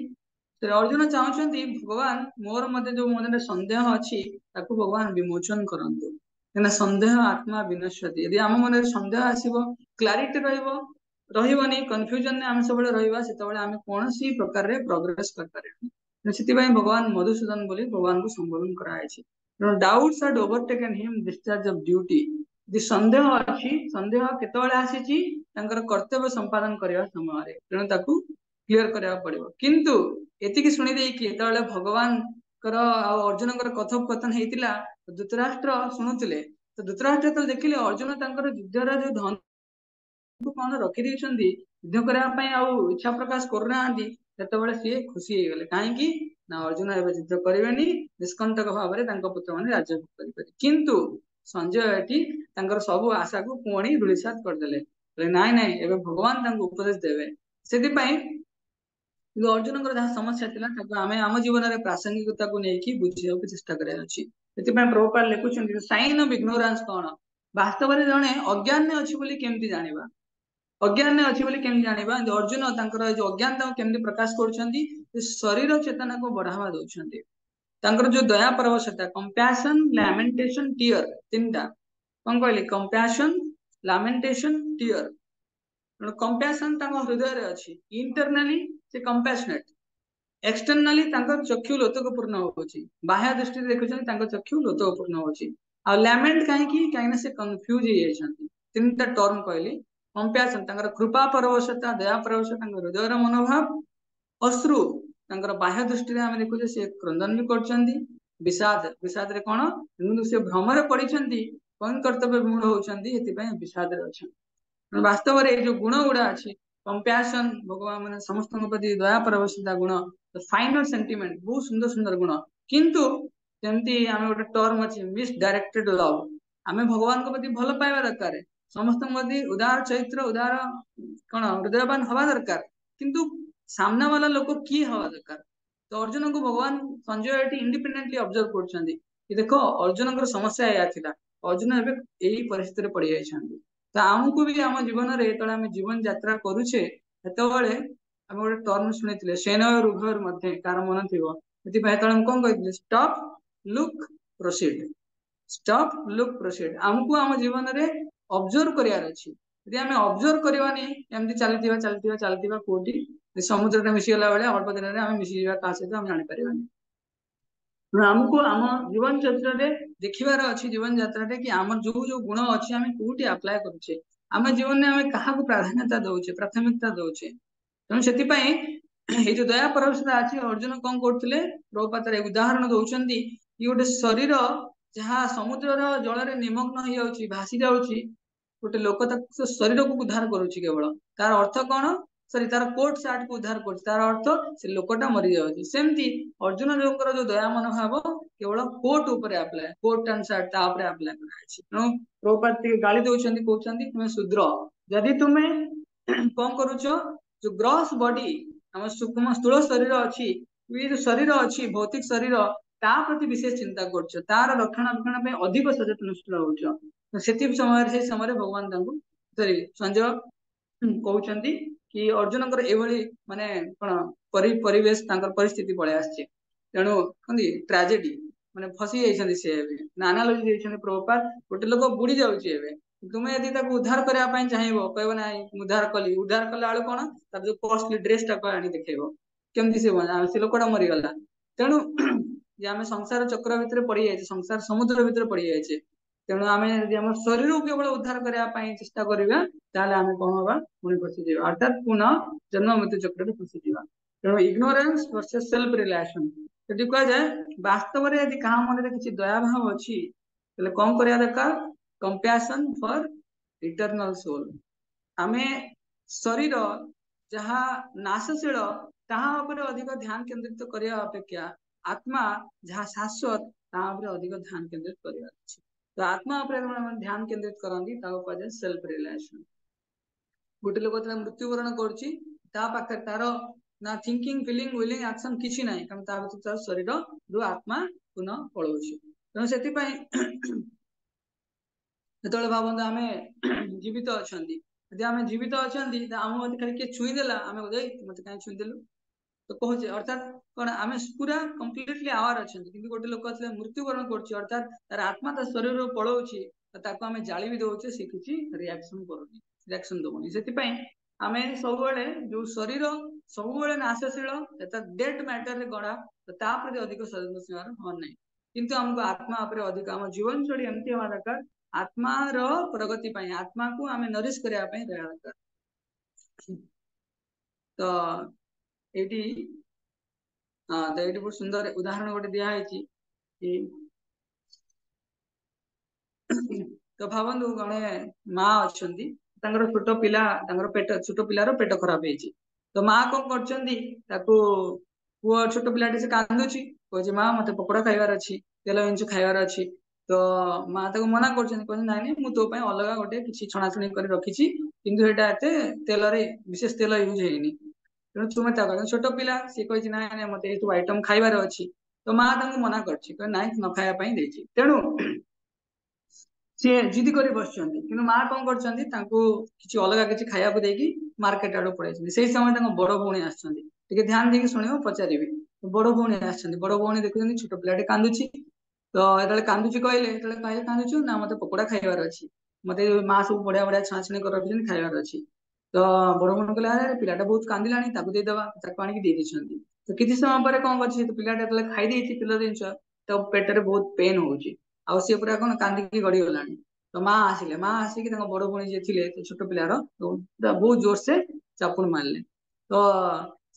अर्जुन चाहुचन्ति भगवान मोर मध्य जो मन संदेह अछि ताकू भगवान विमोचन करंतु ना संदेह आत्मा विनश्यति। यदि आम मन संदेह आसीबो क्लैरिटी रहइबो रहिबनी कन्फ्यूजन ने आमे सबले रहिबा सेतबेले आमे कोनोसी प्रकार रे प्रोग्रेस कर पारे। सेति पय भगवान मधुसूदन बोली भगवान को संबोधन करायछि। Doubts had overtaken him discharge of duty. यदि संदेह अछि संदेह केतबेले आसीछि तांकर कर्तव्य संपादन करिया समय रे तेणु ताकू क्लियर करिया पड़िबो। किंतु एतिकी सुनि देई कि जेतबेले भगवान कर अर्जुन कर कथोपकथन हेतिला धृतराष्ट्र सुनुतिले। तो धृतराष्ट्र तो देखिले अर्जुन तांकर युद्धरा जो धन कौन रखी देइछन्ती युद्ध करिया पय आ इच्छा प्रकाश करनांती सेतबेले सी खुशी हे गेले काहेकि ना अर्जुन एबे युद्ध करिवेनी निष्कंटक भाव रे तांको पुत्र माने राज्य करि पारि। किंतु संजय एटी तांकर सब आशा को पुणी धूलिसात कर देले। नाइ नाइ एबे भगवान तांको उपदेश देबे सेति पय अर्जुन जहाँ समस्या थिला ताको आमे आम जीवन रे प्रासंगिकता को नेकी बुझिया को चेष्टा करे अछि। सेति पय प्रभुपाद लिखुछन्ति साइन ऑफ इग्नोरेंस कोन वास्तव रे जणे अज्ञान अछि बोली केमति जानिबा अज्ञान अछि बोली केमति जानिबा। अर्जुन तांकर जो अज्ञानता केमति प्रकाश करछन्ति शरीर चेतना को बढ़ावा दउछन्ति। तांकर जो दया परवशता कंपैशन लैमेंटेशन टीयर तीनटा कोन कहली कंपैशन लैमेंटेशन टीयर। कंपैशन तांको हृदय रे अछि इंटरनली से कंपैशनेट एक्सटर्नली तांको चक्षु लोतकपूर्ण होछि बाह्य दृष्टि देखुछन्ति तांको चक्षु लोतकपूर्ण होछि। आ लैमेंट काहेकि से कंफ्यूज हे जाइछन्ति। तीनटा टर्म कहली कंपैशन तांकर कृपा परवशता दया परवशता तांकर हृदय मनोभाव अश्रु तांकर बाह्य दृष्टि रे हम देखुछे से क्रंदन भी करछन्ति। विषाद विषाद रे कोन किंतु से भ्रम रे पडिछन्ति कोन कर्तव्य मूढ़ होछन्ति एति पय विषाद रे अछन्ति। वास्तव रे जो गुण गुडा अछि कंपैशन भगवान माने समस्त प्रति दया परवशता गुण फाइनल सेंटीमेंट बहुत सुंदर सुंदर गुण। किंतु जेमती आमे गोटे टर्म अछि मिस डायरेक्टेड लव आमे भगवान को प्रति भल पाइबा दरकार समस्त प्रति उदार चरित्र उदार कोन हृदयवान हवा दरकार किंतु सामना वाला लोक की हवा दरकार। तो अर्जुन को भगवान संजय एटी इंडिपेंडेंटली ऑब्जर्व करछन्ती कि देखो अर्जुन कर समस्या या थिला अर्जुन एबे एही परिस्थिति रे पड़ी जाइछन्ती। तो आमको भी आम जीवन रे तळे आमे जीवन यात्रा करूछे हेतबेले आमे गोटे टर्म सुनिथिले सेना और उभयर मध्ये कार मन थिबो एति पय तळे हम कोन कहिथिले stop look proceed stop look proceed. आमको आम जीवन रे ऑब्जर्व करियार अछि यदि आमे ऑब्जर्व करबानी एमति चलतिबा कोटी समुद्र रे मिसी गला बेले अल्प दिन रे आमे मिसी जीवा का सहित हम जानि परिबानी। हमको आम जीवन चरित्र रे देखिबार अछि जीवन यात्रा रे कि आम जो जो गुण अछि आमे कोठी अप्लाई करूछे आम जीवन में आमे काहा को प्राधान्यता दउछे प्राथमिकता दउछे। तेणु सेति पय ए जो दया परवशता अछि अर्जुन कोन करथिले प्रभुपाद रे उदाहरण दउछन्ती कि गोटे शरीर जहाँ समुद्र रो जल रे निमग्न हो जाउछि भासी जाउछि गोटे लोक तक शरीर को उद्धार करूछि केवल तार अर्थ कोन सॉरी तार कोट सार्ट को उद्धार करूछि तार अर्थ से लोकटा मरि जाउछि। सेमती अर्जुन जोकर जो दया मनोभाव केवल कोट ऊपर अप्लाई कोट एंड सार्ट ता ऊपर अप्लाई कराछि। नो प्रभुपाद गाली दउछन्ती कहउछन्ती तुमे शूद्र यदि तुमे कोन करूछो जो ग्रॉस बॉडी हम सूक्ष्म स्थूल शरीर अछि ये जो शरीर अछि भौतिक शरीर ता प्रति विशेष चिंता करछो तार रक्षणाबेक्षण पे अधिक सचेतन होउछो। सेति समय से भगवान तांको सॉरी संजय कहउछन्ती कि अर्जुन कर एभली माने कोन परिवेश तांकर परिस्थिति पळे आछे तेणु कन्दी ट्रेजेडी माने फसी जाइछन्ती से नानालोजी दैछन्ती प्रभुपाद गोटे लोक बुडी जाउछि एबे तुमे यदि ताको उद्धार करिया पय चाहिबो कहबो नै उद्धार कला आलो कोन तार जो कॉस्टली ड्रेस टा को आनी देखेबो केमति से लोकटा मरि गला। तेणु जे आमे संसार चक्र भितर पड़ी जाइछे संसार समुद्र भितर पड़ी जाइछे तेणु आमे यदि हम शरीर को केवल उद्धार करिया पय चेष्टा करिबा ताले आमे कोन होबा पुणी फसी जेबा अर्थात पुनः जन्म मृत्यु चक्र रे फसी जेबा। ତେଣୁ ଇଗ୍ନୋରାନ୍ସ ଭର୍ସେସ ସେଲ୍ଫ ରିଲାସନ ସେଠି କୁହାଯାଏ ବାସ୍ତବରେ ଯଦି କାହା ମନରେ କିଛି ଦୟାଭାବ ଅଛି ତାହେଲେ କଣ କରିବା ଦରକାର କମ୍ପାସନ ଫର ଇଟରନାଲ ସୋଲ ଆମେ ଶରୀର ଯାହା ନାଶଶୀଳ ତାହା ଉପରେ ଅଧିକ ଧ୍ୟାନ କେନ୍ଦ୍ରିତ କରିବା ଅପେକ୍ଷା ଆତ୍ମା ଯାହା ଶାଶ୍ୱତ ତାହା ଉପରେ ଅଧିକ ଧ୍ୟାନ କେନ୍ଦ୍ରିତ କରିବାର ଅଛି ତ ଆତ୍ମା ଉପରେ ଧ୍ୟାନ କେନ୍ଦ୍ରିତ କରନ୍ତି ତାକୁ କୁହାଯାଏ ସେଲ୍ଫ ରିଲାସନ ଗୋଟେ ଲୋକ ଯେତେବେଳେ ମୃତ୍ୟୁବରଣ କରୁଛି ତା ପାଖରେ ତାର ନା ଥିଙ୍କିଂ ଫିଲିଂ ୱିଲିଂ ଆକ୍ସନ କିଛି ନାହିଁ କାରଣ ତା ଭିତରେ ତାର ଶରୀରରୁ ଆତ୍ମା ପୁନଃ ପଳଉଛି ତେଣୁ ସେଥିପାଇଁ ଯେତେବେଳେ ଭାବନ୍ତୁ ଆମେ ଜୀବିତ ଅଛନ୍ତି ଯଦି ଆମେ ଜୀବିତ ଅଛନ୍ତି ଆମ ମତେ ଖାଲି କିଏ ଛୁଇଁଦେଲା ଆମେ ମତେ କାହିଁ ଛୁଇଁଦେଲୁ ତ କହୁଛେ ଅର୍ଥାତ କଣ ଆମେ ପୁରା କମ୍ପ୍ଲିଟଲି ଆୱାର ଅଛନ୍ତି କିନ୍ତୁ ଗୋଟେ ଲୋକ ଯେତେବେଳେ ମୃତ୍ୟୁବରଣ କରୁଛି ଅର୍ଥାତ ତାର ଆତ୍ମା ତା ଶରୀରରୁ ପଳଉଛି ତାକୁ ଆମେ ଜାଳି ବି ଦଉଛେ ସେ କିଛି ରିଆକ୍ସନ କରୁନି ରିଆକ୍ସନ ଦବନି ସେଥିପାଇଁ ଆମେ ସବୁବେଳେ ଯୋଉ ଶରୀର ସବୁବେଳେ ନାଶଶୀଳ ଡେଡ୍ ମ୍ୟାଟରରେ ଗଢା ତା ପ୍ରତି ଅଧିକ ସଂବେଦନଶୀଳ ହବାର ନାହିଁ କିନ୍ତୁ ଆମକୁ ଆତ୍ମା ଉପରେ ଅଧିକ ଆମ ଜୀବନଶୈଳୀ ଏମିତି ହବା ଦରକାର ଆତ୍ମାର ପ୍ରଗତି ପାଇଁ ଆତ୍ମାକୁ ଆମେ ନରିଶ କରିବା ପାଇଁ ରହିବା ଦରକାର ତ ଏଇଠି ବହୁତ ସୁନ୍ଦର ଉଦାହରଣ ଗୋଟେ ଦିଆହେଇଛି ତ ଭାବନ୍ତୁ ଜଣେ ମା ଅଛନ୍ତି ତାଙ୍କର ଛୋଟ ପିଲାର ପେଟ ଖରାପ ହେଇଛି ତ ମା କଣ କରୁଛନ୍ତି ତାକୁ ପୁଅ ଛୋଟ ପିଲାଟି ସେ କାନ୍ଦୁଛି କହୁଛି ମା ମତେ ପକୋଡା ଖାଇବାର ଅଛି ତେଲ ଜିନିଷ ଖାଇବାର ଅଛି ତ ମା ତାକୁ ମନା କରୁଛନ୍ତି କହୁଛନ୍ତି ନାଇଁ ନାଇଁ ମୁଁ ତୋ ପାଇଁ ଅଲଗା ଗୋଟେ କିଛି ଛଣାଛଣି କରି ରଖିଛି କିନ୍ତୁ ଏଇଟା ଏତେ ତେଲରେ ବିଶେଷ ତେଲ ୟୁଜ ହେଇନି ତେଣୁ ତୁମେ ତା ଛୋଟ ପିଲା ସିଏ କହିଛି ନାଇଁ ନାଇଁ ମତେ ଏଇ ସବୁ ଆଇଟମ ଖାଇବାର ଅଛି ତ ମା ତାଙ୍କୁ ମନା କରିଛି ନାଇଁ ନ ଖାଇବା ପାଇଁ ଦେଇଛି ତେଣୁ ସିଏ ଜିଦି କରି ବସିଛନ୍ତି କିନ୍ତୁ ମା କଣ କରିଛନ୍ତି ତାଙ୍କୁ କିଛି ଅଲଗା କିଛି ଖାଇବାକୁ ଦେଇକି ମାର୍କେଟ ଆଡକୁ ପଳେଇଛନ୍ତି ସେଇ ସମୟରେ ତାଙ୍କ ବଡ ଭଉଣୀ ଆସିଛନ୍ତି ଟିକେ ଧ୍ୟାନ ଦେଇକି ଶୁଣିବ ପଚାରିବି ବଡ ଭଉଣୀ ଆସିଛନ୍ତି ବଡ ଭଉଣୀ ଦେଖୁଛନ୍ତି ଛୋଟ ପିଲାଟେ କାନ୍ଦୁଛି ତ ଯେତେବେଳେ କାନ୍ଦୁଛି କହିଲେ ଯେତେବେଳେ କାହିଁକି କାନ୍ଦୁଛୁ ନା ମତେ ପକୋଡା ଖାଇବାର ଅଛି ମତେ ମା ସବୁ ବଢିଆ ବଢିଆ ଛଣାଛଣି କରି ରଖିଛନ୍ତି ଖାଇବାର ଅଛି ତ ବଡ ଭଉଣୀ କହିଲେ ଆରେ ପିଲାଟା ବହୁତ କାନ୍ଦିଲାଣି ତାକୁ ଦେଇଦବା ତାକୁ ଆଣିକି ଦେଇ ଦେଇଛନ୍ତି ତ କିଛି ସମୟ ପରେ କଣ କରିଛି ପିଲାଟା ଯେତେବେଳେ ଖାଇ ଦେଇଛି ତେଲ ଜିନିଷ ତ ପେଟରେ ବହୁତ ପେନ୍ ହଉଛି ଆଉ ସିଏ ପୁରା କଣ କାନ୍ଦିକି ଗଡିଗଲାଣି ତ ମା ଆସିକି ତାଙ୍କ ବଡ ଭଉଣୀ ଯିଏ ଥିଲେ ଛୋଟ ପିଲାର ବହୁତ ଜୋରସେ ଚାପୁଡ ମାରିଲେ ତ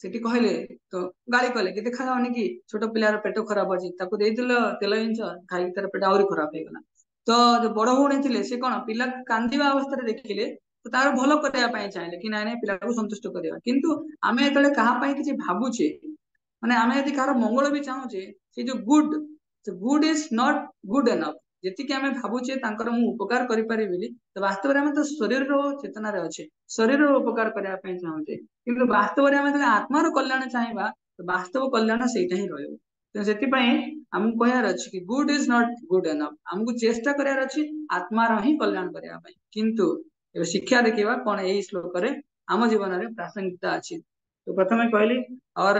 ସେଠି କହିଲେ ତ ଗାଳି କଲେ କି ଦେଖାଯାଉନି କି ଛୋଟ ପିଲାର ପେଟ ଖରାପ ଅଛି ତାକୁ ଦେଇଥିଲ ତେଲ ଜିନିଷ ଖାଇକି ତାର ପେଟ ଆହୁରି ଖରାପ ହେଇଗଲା ତ ଯୋଉ ବଡ ଭଉଣୀ ଥିଲେ ସେ କଣ ପିଲା କାନ୍ଦିବା ଅବସ୍ଥାରେ ଦେଖିଲେ ତ ତାର ଭଲ କରିବା ପାଇଁ ଚାହିଁଲେ କି ନାଇଁ ନାଇଁ ପିଲାକୁ ସନ୍ତୁଷ୍ଟ କରିବା କିନ୍ତୁ ଆମେ ଯେତେବେଳେ କାହା ପାଇଁ କିଛି ଭାବୁଛେ ମାନେ ଆମେ ଯଦି କାହାର ମଙ୍ଗଳ ବି ଚାହୁଁଛେ ସେ ଯୋଉ ଗୁଡ ଇଜ ନଟ ଗୁଡ ଏନଫ ଯେତିକି ଆମେ ଭାବୁଛେ ତାଙ୍କର ମୁଁ ଉପକାର କରିପାରିବି ବୋଲି ତ ବାସ୍ତବରେ ଆମେ ତ ଶରୀରର ଚେତନାରେ ଅଛେ ଶରୀରର ଉପକାର କରିବା ପାଇଁ ଚାହୁଁଛେ କିନ୍ତୁ ବାସ୍ତବରେ ଆମେ ଯଦି ଆତ୍ମାର କଲ୍ୟାଣ ଚାହିଁବା ତ ବାସ୍ତବ କଲ୍ୟାଣ ସେଇଟା ହିଁ ରହିବ ତ ସେଥିପାଇଁ ଆମକୁ କହିବାର ଅଛି କି ଗୁଡ ଇଜ ନଟ ଗୁଡ ଏନଫ ଆମକୁ ଚେଷ୍ଟା କରିବାର ଅଛି ଆତ୍ମାର ହିଁ କଲ୍ୟାଣ କରିବା ପାଇଁ କିନ୍ତୁ ଏବେ ଶିକ୍ଷା ଦେଖିବା କଣ ଏଇ ଶ୍ଲୋକରେ ଆମ ଜୀବନରେ ପ୍ରାସଙ୍ଗିକତା ଅଛି ତ ପ୍ରଥମେ କହିଲି और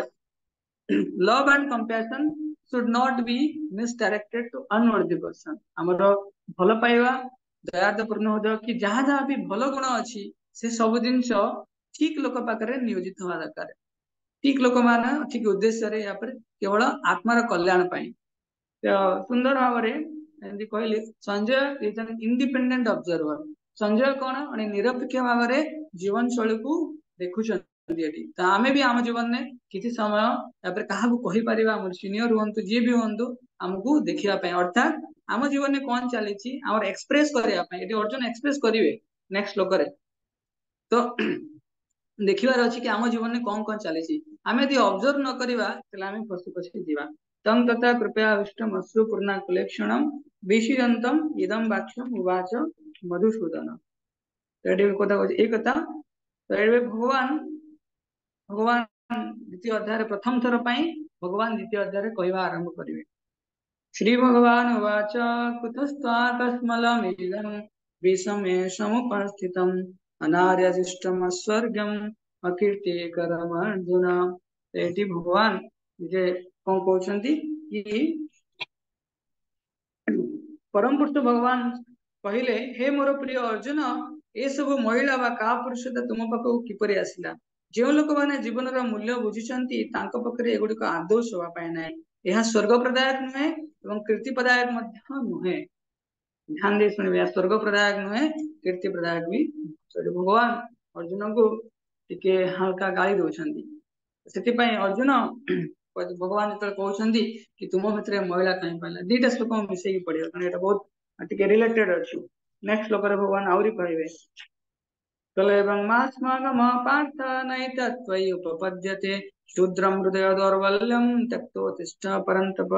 love and compassion should not be misdirected to unworthy person ଆମର ଭଲ ପାଇବା ଦୟାଦୂର୍ଣ୍ଣ ହୃଦୟ କି ଯାହା ଯାହା ବି ଭଲ ଗୁଣ ଅଛି ସେ ସବୁ ଜିନିଷ ଠିକ ଲୋକ ପାଖରେ ନିୟୋଜିତ ହବା ଦରକାର ଠିକ ଲୋକମାନେ ଠିକ ଉଦ୍ଦେଶ୍ୟରେ ୟା ପରେ କେବଳ ଆତ୍ମାର କଲ୍ୟାଣ ପାଇଁ ତ ସୁନ୍ଦର ଭାବରେ ଏମିତି କହିଲେ ସଞ୍ଜୟ ଇଜ ଆନ୍ ଇଣ୍ଡିପେଣ୍ଡେଣ୍ଟ ଅବଜର୍ଭର ସଞ୍ଜୟ କଣ ମାନେ ନିରପେକ୍ଷ ଭାବରେ ଜୀବନ ଶୈଳୀକୁ ଦେଖୁଛନ୍ତି ଏଠି ତ ଆମେ ବି ଆମ ଜୀବନରେ କିଛି ସମୟ ତାପରେ କାହାକୁ କହିପାରିବା ଆମର ସିନିୟର ହୁଅନ୍ତୁ ଯିଏ ବି ହୁଅନ୍ତୁ ଆମକୁ ଦେଖିବା ପାଇଁ ଅର୍ଥାତ ଆମ ଜୀବନରେ କଣ ଚାଲିଛି ଆମର ଏକ୍ସପ୍ରେସ କରିବା ପାଇଁ ଏଠି ଅର୍ଜୁନ ଏକ୍ସପ୍ରେସ କରିବେ ନେକ୍ସଟ ଶ୍ଲୋକରେ ତ ଦେଖିବାର ଅଛି କି ଆମ ଜୀବନରେ କଣ କଣ ଚାଲିଛି ଆମେ ଯଦି ଅବଜର୍ଭ ନ କରିବା ତାହେଲେ ଆମେ ଫସି ଫସି ଯିବା ତଂ ତଥା କୃପୟା ବିଷ୍ଟମ ଅଶ୍ରୁ ପୂର୍ଣ୍ଣା କୁଲେକ୍ଷଣମ ବିଷିଦନ୍ତମ ଇଦମ ବାକ୍ୟମ ଉବାଚ ମଧୁସୂଦନ ଏଠି କଥା କହୁଛି ଏଇ କଥା ତ ଏବେ ଭଗବାନ ଦ୍ୱିତୀୟ ଅଧ୍ୟାୟରେ ପ୍ରଥମ ଥର ପାଇଁ ଭଗବାନ ଦ୍ୱିତୀୟ ଅଧ୍ୟାୟରେ କହିବା ଆରମ୍ଭ କରିବେ ଶ୍ରୀ ଭଗବାନ ଉବାଚ କୁତସ୍ତ୍ୱାକସ୍ମଲମିଦଂ ବିଷମେ ସମୁପସ୍ଥିତଂ ଅନାର୍ୟଶିଷ୍ଟମସ୍ୱର୍ଗଂ ଅକୀର୍ତ୍ତିକରମ୍ ଅର୍ଜୁନ ଏଠି ଭଗବାନ ଯେ କଣ କହୁଛନ୍ତି କି ପରମ ପୁରୁଷ ଭଗବାନ କହିଲେ ହେ ମୋର ପ୍ରିୟ ଅର୍ଜୁନ ଏସବୁ ମହିଳା ବା କାହା ପୁରୁଷତା ତୁମ ପାଖକୁ କିପରି ଆସିଲା ଯେଉଁ ଲୋକମାନେ ଜୀବନର ମୂଲ୍ୟ ବୁଝିଛନ୍ତି ତାଙ୍କ ପାଖରେ ଏଗୁଡିକ ଆଦୌ ଶୋଭା ପାଏ ନାହିଁ ଏହା ସ୍ୱର୍ଗ ପ୍ରଦାୟକ ନୁହେଁ ଏବଂ କୀର୍ତ୍ତି ପ୍ରଦାୟକ ମଧ୍ୟ ନୁହେଁ ଧ୍ୟାନ ଦେଇ ଶୁଣିବେ ଏହା ସ୍ୱର୍ଗ ପ୍ରଦାୟକ ନୁହେଁ କୀର୍ତ୍ତି ପ୍ରଦାୟକ ବି ଭଗବାନ ଅର୍ଜୁନଙ୍କୁ ଟିକେ ହାଲକା ଗାଳି ଦଉଛନ୍ତି ସେଥିପାଇଁ ଅର୍ଜୁନ ଭଗବାନ ଯେତେବେଳେ କହୁଛନ୍ତି କି ତୁମ ଭିତରେ ମହିଳା କାହିଁ ପାଇଲା, ଦିଟା ଶ୍ଲୋକ ମିଶେଇକି ପଢିବା କାରଣ ଏଇଟା ବହୁତ ଟିକେ ରିଲେଟେଡ ଅଛି। ନେକ୍ସଟ ଶ୍ଲୋକରେ ଭଗବାନ ଆହୁରି କହିବେ କଲେବଂ ମାସ୍ମାଗମ ପାର୍ଥ ନୈତତ୍ତ୍ୱୟି ଉପପଦ୍ୟତେ ଶୂଦ୍ରಂ ହୃଦୟ ଦୌର୍ବଲ୍ୟಂ ତ୍ୟକ୍ତୋତ୍ତିଷ୍ଠ ପରନ୍ତପ।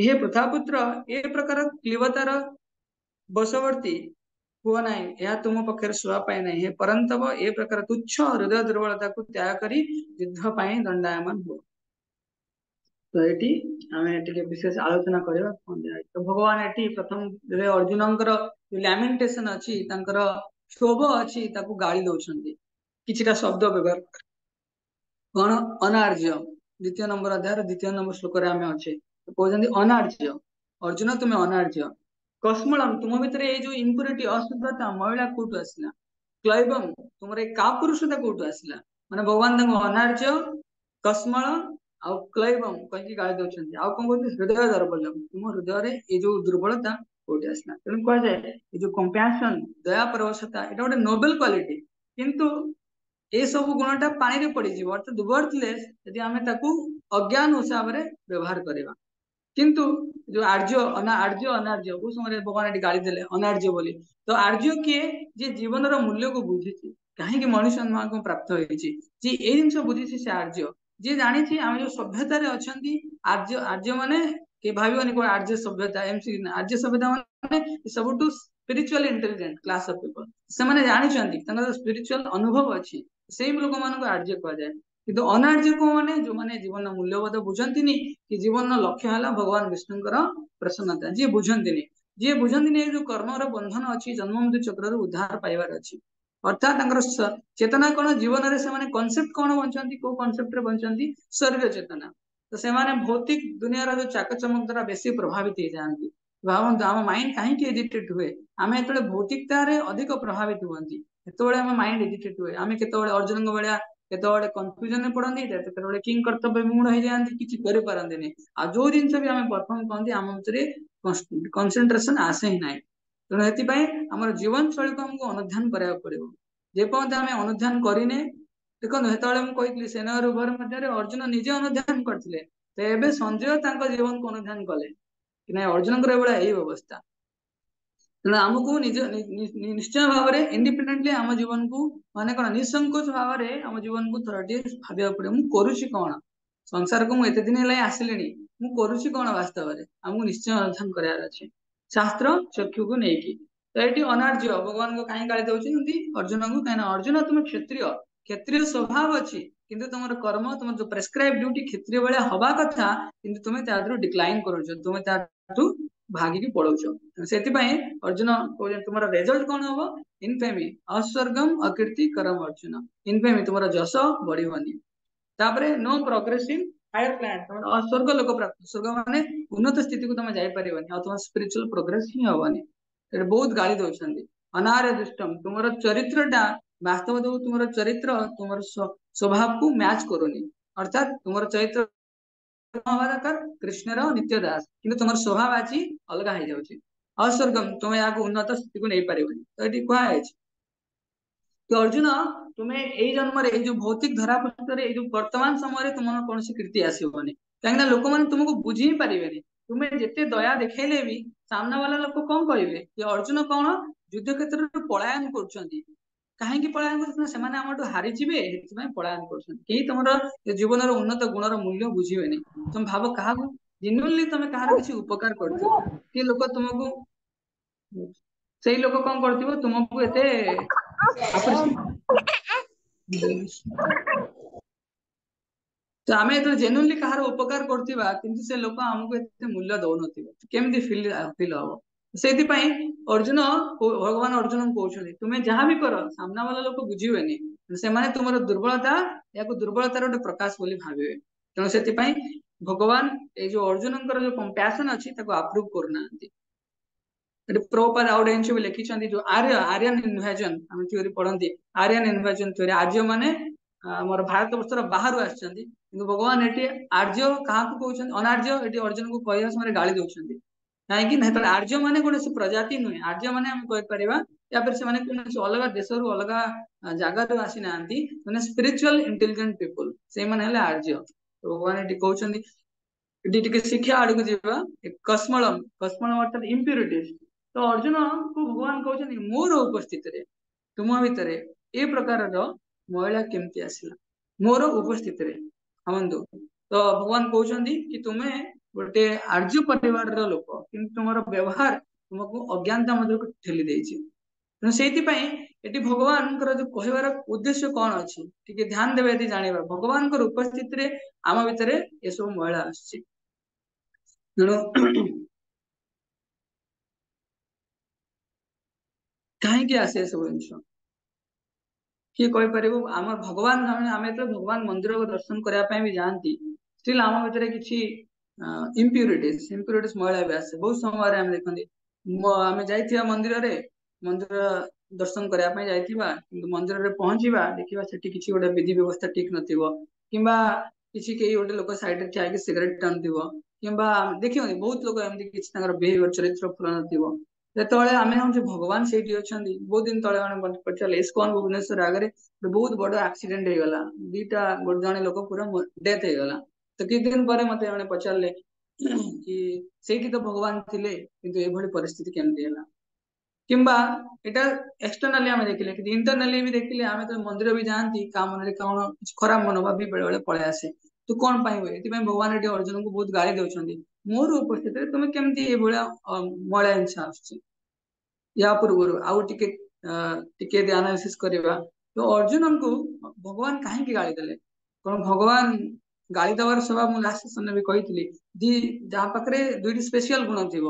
ହେ ପୃଥାପୁତ୍ର, ଏ ପ୍ରକାର କ୍ଲିବତାର ବଶବର୍ତ୍ତୀ ହୁଅ ନାହିଁ, ଏହା ତୁମ ପକ୍ଷରେ ଶୋଭା ପାଏ ନାହିଁ। ହେ ପରନ୍ତପ, ଏ ପ୍ରକାର ତୁଚ୍ଛ ହୃଦୟ ଦୁର୍ବଳତାକୁ ତ୍ୟାଗ କରି ଯୁଦ୍ଧ ପାଇଁ ଦଣ୍ଡାୟମାନ ହୁଅ। ତ ଏଠି ଆମେ ଟିକେ ବିଶେଷ ଆଲୋଚନା କରିବା କଣ ଦିଆଯାଇଛି। ତ ଭଗବାନ ଏଠି ପ୍ରଥମରେ ଅର୍ଜୁନଙ୍କର ଲ୍ୟାମେଣ୍ଟେସନ ଅଛି, ତାଙ୍କର କ୍ଷୋଭ ଅଛି, ତାକୁ ଗାଳି ଦଉଛନ୍ତି କିଛିଟା ଶବ୍ଦ ବ୍ୟବହାର କଣ ଅନାର୍ଯ୍ୟ। ଦ୍ୱିତୀୟ ନମ୍ବର ଅଧ୍ୟାୟର ଦ୍ୱିତୀୟ ନମ୍ବର ଶ୍ଲୋକରେ ଆମେ ଅଛେ, କହୁଛନ୍ତି ଅନାର୍ଯ୍ୟ, ଅର୍ଜୁନ ତୁମେ ଅନାର୍ଯ୍ୟ। କସ୍ମଳମ, ତୁମ ଭିତରେ ଏଇ ଯୋଉ ଇମ୍ପୁରିଟି ଅଶୁଦ୍ଧତା ମହିଳା କୋଉଠୁ ଆସିଲା? କ୍ଳୈବମ, ତୁମର ଏଇ କାପୁରୁଷତା କୋଉଠୁ ଆସିଲା? ମାନେ ଭଗବାନ ତାଙ୍କୁ ଅନାର୍ଯ୍ୟ, କସ୍ମଳ ଆଉ କ୍ଳୈବମ କହିକି ଗାଳି ଦଉଛନ୍ତି। ଆଉ କଣ କହୁଛନ୍ତି? ହୃଦୟ ଦୌର୍ବଲ୍ୟମ, ତୁମ ହୃଦୟରେ ଏଇ ଯୋଉ ଦୁର୍ବଳତା କୋଉଠି ଆସିଲା? ତେଣୁ କୁହାଯାଏ ଏଇ ଯୋଉ କମ୍ପାସନ, ଦୟା ପରବଶତା, ଏଇଟା ଗୋଟେ ନୋବେଲ କ୍ୱାଲିଟି, କିନ୍ତୁ ଏ ସବୁ ଗୁଣଟା ପାଣିରେ ପଡିଯିବ, ଅର୍ଥାତ ୱର୍ଥଲେସ୍ ଯଦି ଆମେ ତାକୁ ଅଜ୍ଞାନ ହିସାବରେ ବ୍ୟବହାର କରିବା। କିନ୍ତୁ ଯୋଉ ଆର୍ଯ୍ୟ ଅନାର୍ଯ୍ୟ କୋଉ ସମୟରେ ଭଗବାନ ଏଠି ଗାଳି ଦେଲେ ଅନାର୍ଯ୍ୟ ବୋଲି। ତ ଆର୍ଯ୍ୟ କିଏ? ଯିଏ ଜୀବନର ମୂଲ୍ୟକୁ ବୁଝିଛି, କାହିଁକି ମଣିଷ ଆତ୍ମାକୁ ପ୍ରାପ୍ତ ହେଇଛି, ଯିଏ ଏଇ ଜିନିଷ ବୁଝିଛି ସେ ଆର୍ଯ୍ୟ। ଯିଏ ଜାଣିଛି ଆମେ ଯୋଉ ସଭ୍ୟତାରେ ଅଛନ୍ତି, ଆର୍ଯ୍ୟ ମାନେ କିଏ ଭାବିବନି କଣ ଆର୍ଯ୍ୟ ସଭ୍ୟତା ଏମିତି। ଆର୍ଯ୍ୟ ସଭ୍ୟତା ମାନେ ସବୁଠୁ spiritually intelligent class of people. ସେମାନେ ଜାଣିଛନ୍ତି, ତାଙ୍କର ସ୍ପିରିଚୁଆଲ ଅନୁଭବ ଅଛି, ସେଇ ଲୋକମାନଙ୍କୁ ଆର୍ଯ୍ୟ କୁହାଯାଏ। କିନ୍ତୁ ଅନାର୍ଯ୍ୟ କୋଉମାନେ? ଯୋଉମାନେ ଜୀବନର ମୂଲ୍ୟବୋଧ ବୁଝନ୍ତିନି, କି ଜୀବନର ଲକ୍ଷ୍ୟ ହେଲା ଭଗବାନ ବିଷ୍ଣୁଙ୍କର ପ୍ରସନ୍ନତା, ଯିଏ ବୁଝନ୍ତିନି। ଯିଏ ବୁଝନ୍ତିନି ଏ ଯୋଉ କର୍ମର ବନ୍ଧନ ଅଛି, ଜନ୍ମ ମୃତ୍ୟୁ ଚକ୍ରରୁ ଉଦ୍ଧାର ପାଇବାର ଅଛି, ଅର୍ଥାତ ତାଙ୍କର ଚେତନା କଣ? ଜୀବନରେ ସେମାନେ କନସେପ୍ଟ କଣ ବଞ୍ଚନ୍ତି, କୋଉ କନସେପ୍ଟରେ ବଞ୍ଚନ୍ତି? ଶରୀର ଚେତନା। ତ ସେମାନେ ଭୌତିକ ଦୁନିଆର ଯୋଉ ଚାକଚମକ ଦ୍ଵାରା ବେଶୀ ପ୍ରଭାବିତ ହେଇଯାଆନ୍ତି। ଭାବନ୍ତୁ ଆମ ମାଇଣ୍ଡ କାହିଁକି ଏଜିଟେଟ୍ ହୁଏ? ଆମେ ଯେତେବେଳେ ଭୌତିକତାରେ ଅଧିକ ପ୍ରଭାବିତ ହୁଅନ୍ତି, ସେତେବେଳେ ଆମ ମାଇଣ୍ଡ ଏଜିଟେଟ୍ ହୁଏ। ଆମେ କେତେବେଳେ ଅର୍ଜୁନଙ୍କ ଭଳିଆ କେତେବେଳେ କନଫ୍ୟୁଜନରେ ପଡନ୍ତି, କେତେବେଳେ କିଂ କର୍ତ୍ତବ୍ୟ ବିମୂଢ ହେଇଯାଆନ୍ତି, କିଛି କରିପାରନ୍ତିନି। ଆଉ ଯୋଉ ଜିନିଷ ବି ଆମେ ପରଫର୍ମ କରନ୍ତି ଆମ ଭିତରେ କନସେନ୍ଟ୍ରେସନ ଆସେ ହିଁ ନାହିଁ। ତେଣୁ ସେଥିପାଇଁ ଆମର ଜୀବନ ଶୈଳୀକୁ ଆମକୁ ଅନୁଧ୍ୟାନ କରିବାକୁ ପଡିବ। ଯେପର୍ଯ୍ୟନ୍ତ ଆମେ ଅନୁଧ୍ୟାନ କରିନେ, ଦେଖନ୍ତୁ ସେତେବେଳେ ମୁଁ କହିଥିଲି ସେନା ଆଉ ଉଭୟ ମଧ୍ୟରେ ଅର୍ଜୁନ ନିଜେ ଅନୁଧ୍ୟାନ କରିଥିଲେ, ତ ଏବେ ସଞ୍ଜୟ ତାଙ୍କ ଜୀବନକୁ ଅନୁଧ୍ୟାନ କଲେ କି ନାଇଁ ଅର୍ଜୁନଙ୍କର ଏଭଳିଆ ଏଇ ଅବସ୍ଥା। ତେଣୁ ଆମକୁ ନିଶ୍ଚୟ ଭାବରେ ଇଣ୍ଡିପେଣ୍ଡେଣ୍ଟଲି ଆମ ଜୀବନକୁ ମାନେ କଣ ନିଃସଙ୍କୋଚ ଭାବରେ ଆମ ଜୀବନକୁ ଥରଟିଏ ଭାବିବାକୁ ପଡିବ। ମୁଁ କରୁଛି କଣ? ସଂସାରକୁ ମୁଁ ଏତେ ଦିନ ହେଲା ଆସିଲିଣି, ମୁଁ କରୁଛି କଣ ବାସ୍ତବରେ? ଆମକୁ ନିଶ୍ଚୟ ଅନୁଧ୍ୟାନ କରିବାର ଅଛି ଶାସ୍ତ୍ର ଚକ୍ଷୁକୁ ନେଇକି। ତ ଏଠି ଅନାର୍ଯ୍ୟ ଭଗବାନଙ୍କୁ କାହିଁ ଗାଳି ଦଉଛନ୍ତି ଅର୍ଜୁନଙ୍କୁ? କାହିଁକି ଅର୍ଜୁନ ତୁମେ କ୍ଷତ୍ରିୟ, କ୍ଷତ୍ରିୟ ସ୍ୱଭାବ ଅଛି, କିନ୍ତୁ ତମର କର୍ମ, ତମର ଯୋଉ ପ୍ରେସ୍କ୍ରାଇବ ଡ୍ୟୁଟି କ୍ଷତ୍ରିୟ ଭଳିଆ ହବା କଥା, କିନ୍ତୁ ତୁମେ ତା ଦେହରୁ ଡିକ୍ଲାଇନ କରୁଛ, ତୁମେ ତାଠୁ ଭାଗିକି ପଳଉଛ। ସେଥିପାଇଁ ଅର୍ଜୁନ କହୁଛନ୍ତି ତୁମର ରେଜଲ୍ଟ କଣ ହବ? ଇନଫେମି, ଅସ୍ୱର୍ଗମ ଅକୀର୍ତ୍ତି କରମ ଅର୍ଜୁନ। ଇନଫେମି, ତୁମର ଯଶ ବଢିବନି। ତାପରେ ନୋ ପ୍ରୋଗ୍ରେସିଭ ହାୟର ପ୍ଲାନ, ତମର ଅସ୍ୱର୍ଗ ଲୋକ ପ୍ରାପ୍ତ। ସ୍ୱର୍ଗ ମାନେ ଉନ୍ନତ ସ୍ଥିତିକୁ ତମେ ଯାଇପାରିବନି, ଆଉ ତମ ସ୍ପିରିଚୁଆଲ ପ୍ରୋଗ୍ରେସ ହିଁ ହବନି। ଏଠି ବହୁତ ଗାଳି ଦଉଛନ୍ତି। ଅନାର୍ୟ ଦୁଷ୍ଟମ, ତୁମର ଚରିତ୍ରଟା ବାସ୍ତବ ଯୋଉ ତୁମର ଚରିତ୍ର ତୁମର ସ୍ୱଭାବକୁ ମ୍ୟାଚ କରୁନି। ଅର୍ଥାତ ତୁମର ଚରିତ୍ର ହବା ଦରକାର କୃଷ୍ଣର ନିତ୍ୟ ଦାସ, କିନ୍ତୁ ତୁମର ସ୍ୱଭାବ ଆଜି ଅଲଗା ହେଇଯାଉଛି। ଅସ୍ୱର୍ଗମ, ତୁମେ ଏହାକୁ ଉନ୍ନତ ସ୍ଥିତିକୁ ନେଇପାରିବନି। ତ ଏଠି କୁହାଯାଇଛି କି ଅର୍ଜୁନ ତୁମେ ଏଇ ଜନ୍ମରେ ଏଇ ଯୋଉ ଭୌତିକ ଧରା ପୃଷ୍ଠରେ ଏଇ ଯୋଉ ବର୍ତ୍ତମାନ ସମୟରେ ତୁମର କୌଣସି କୀର୍ତ୍ତି ଆସିବନି, କାହିଁକିନା ଲୋକମାନେ ତୁମକୁ ବୁଝି ହିଁ ପାରିବେନି। ତୁମେ ଯେତେ ଦୟା ଦେଖେଇଲେ ବି ସାମ୍ନା ବାଲା ଲୋକ କଣ କହିବେ କି ଅର୍ଜୁନ କଣ ଯୁଦ୍ଧ କ୍ଷେତ୍ରରୁ ପଳାୟନ କରୁଛନ୍ତି। କାହିଁକି ପଳାୟନ କରୁଛନ୍ତି? ସେମାନେ ଆମଠୁ ହାରିଯିବେ, ସେଥିପାଇଁ ପଳାୟନ କରୁଛନ୍ତି। କେହି ତମର ଜୀବନର ଉନ୍ନତ ଗୁଣର ମୂଲ୍ୟ ବୁଝିବେନି। ତମେ ଭାବ କାହାକୁ ଜେନ୍ୟୁନଲି ତମେ କାହାର କିଛି ଉପକାର କରିଥିବ, କି ଲୋକ ତୁମକୁ, ସେଇ ଲୋକ କଣ କରିଥିବ ତୁମକୁ ଏତେ ତ ଆମେ ଯେତେବେଳେ ଜେନ୍ୟୁନଲି କାହାର ଉପକାର କରୁଥିବା, କିନ୍ତୁ ସେ ଲୋକ ଆମକୁ ଏତେ ମୂଲ୍ୟ ଦଉନଥିବ, କେମିତି ଫିଲ୍ ହବ? ସେଇଥିପାଇଁ ଅର୍ଜୁନ, ଭଗବାନ ଅର୍ଜୁନଙ୍କୁ କହୁଛନ୍ତି ତୁମେ ଯାହା ବି କର ସାମ୍ନା ବାଲା ଲୋକ ବୁଝିବେନି, ସେମାନେ ତୁମର ଦୁର୍ବଳତା ଏହାକୁ ଦୁର୍ବଳତାର ଗୋଟେ ପ୍ରକାଶ ବୋଲି ଭାବିବେ। ତେଣୁ ସେଥିପାଇଁ ଭଗବାନ ଏଇ ଯୋଉ ଅର୍ଜୁନଙ୍କର ଯୋଉ କମ୍ପାସନ ଅଛି ତାକୁ ଆପ୍ରୁଭ କରୁନାହାନ୍ତି। ଏଠି ପ୍ରଭୁପାଦ ଆଉ ଗୋଟେ ଜିନିଷ ବି ଲେଖିଛନ୍ତି, ଯୋଉ ଆର୍ୟନ ଇନଭାଜନ ଆମେ ଥିଓରି ପଢନ୍ତି, ଆର୍ୟନ ଇନଭାଜନ ଥିଓରି। ଆର୍ଯ୍ୟ ମାନେ ଆମର ଭାରତ ବର୍ଷର ବାହାରୁ ଆସିଛନ୍ତି, କିନ୍ତୁ ଭଗବାନ ଏଠି ଆର୍ଯ୍ୟ କାହାକୁ କହୁଛନ୍ତି? ଅନାର୍ଯ୍ୟ ଏଠି ଅର୍ଜୁନଙ୍କୁ କହିବା ସମୟରେ ଗାଳି ଦଉଛନ୍ତି। କାହିଁକି ନା ଯେତେବେଳେ ଆର୍ଯ୍ୟ ମାନେ କୌଣସି ପ୍ରଜାତି ନୁହେଁ, ଆର୍ଯ୍ୟ ମାନେ ଆମେ କହିପାରିବା या फिर से कौन अलग देश रु अलग जगार आसी ना मैंने स्पिरिचुअल इंटेलिजेंट पीपुल से मैंने आर्य भगवान ये कहते शिक्षा आड़ को जीवा कस्मलम कस्मलम अर्थात इम्प्यूरिटीज तो अर्जुन को भगवान कहते मोर उपस्थित तुम भितर ए प्रकार महिला केमती आसला मोर उपस्थित हमंतु तो भगवान कहते कि तुम्हें गोटे आर्य परिवार लोक कि तुम व्यवहार तुमको अज्ञानता मध्य ठेली देछि से भगवान जो कहबार उद्देश्य कौन अच्छी टे ध्यान देवे यदि जाना भगवान उपस्थित आम भितर ये सब महिला आसछि कहीं आसे सब जिन किए कहीपर आम भगवान आम जो भगवान मंदिर को दर्शन करने भी जाती स्टिल आम भर किसी इम्प्यूरिटीज महिला भी आसे बहुत समय आम देखते आम जा मंदिर मंदिर दर्शन करने जाइथिबा मंदिर में पहुंचीबा देखिबा सेठी किछि गोटे विधि व्यवस्था ठीक नथिबो किंबा किछि केही गोटे लोक साइड रे ठिया सिगरेट टानुथिबो किंबा देखियो बहुत लोक एमती किछि तांकर बिहेवियर चरित्र फल नथिबो जेतବେଳେ ଆମେ हम भगवान सेठी अछंदी बहुत दिन तळे माने पचाले इस्कॉन भुवनेश्वर आगरे बहुत बड़ एक्सीडेंट हे गला दीटा जने लोक पूरा डेथ हे गला तो कि दिन पर मते जने पचाले कि सेठी तो भगवान थिले किंतु ए भली परिस्थिति केमती हैला किंबा एटा एक्सटर्नली आम देखिले कि इंटरनली भी देखिले आम तो मंदिर भी जाती का मन कौन खराब मनोभाव भी बेले बेले पळे आसे तू कौन पाई हुए भगवान ये अर्जुन को बहुत गाली दे मोर उपस्थित तुम केमती ये महिला हिंसा आसुची या पूर्व आउ टिके एनालिसिस करवा तो अर्जुन को भगवान कहीं गाली देले कौन भगवान गाली दबार स्वभाव मुझे लास्ट सेशन भी कही दी जहाँ पाखे दुईटी स्पेशल गुण थी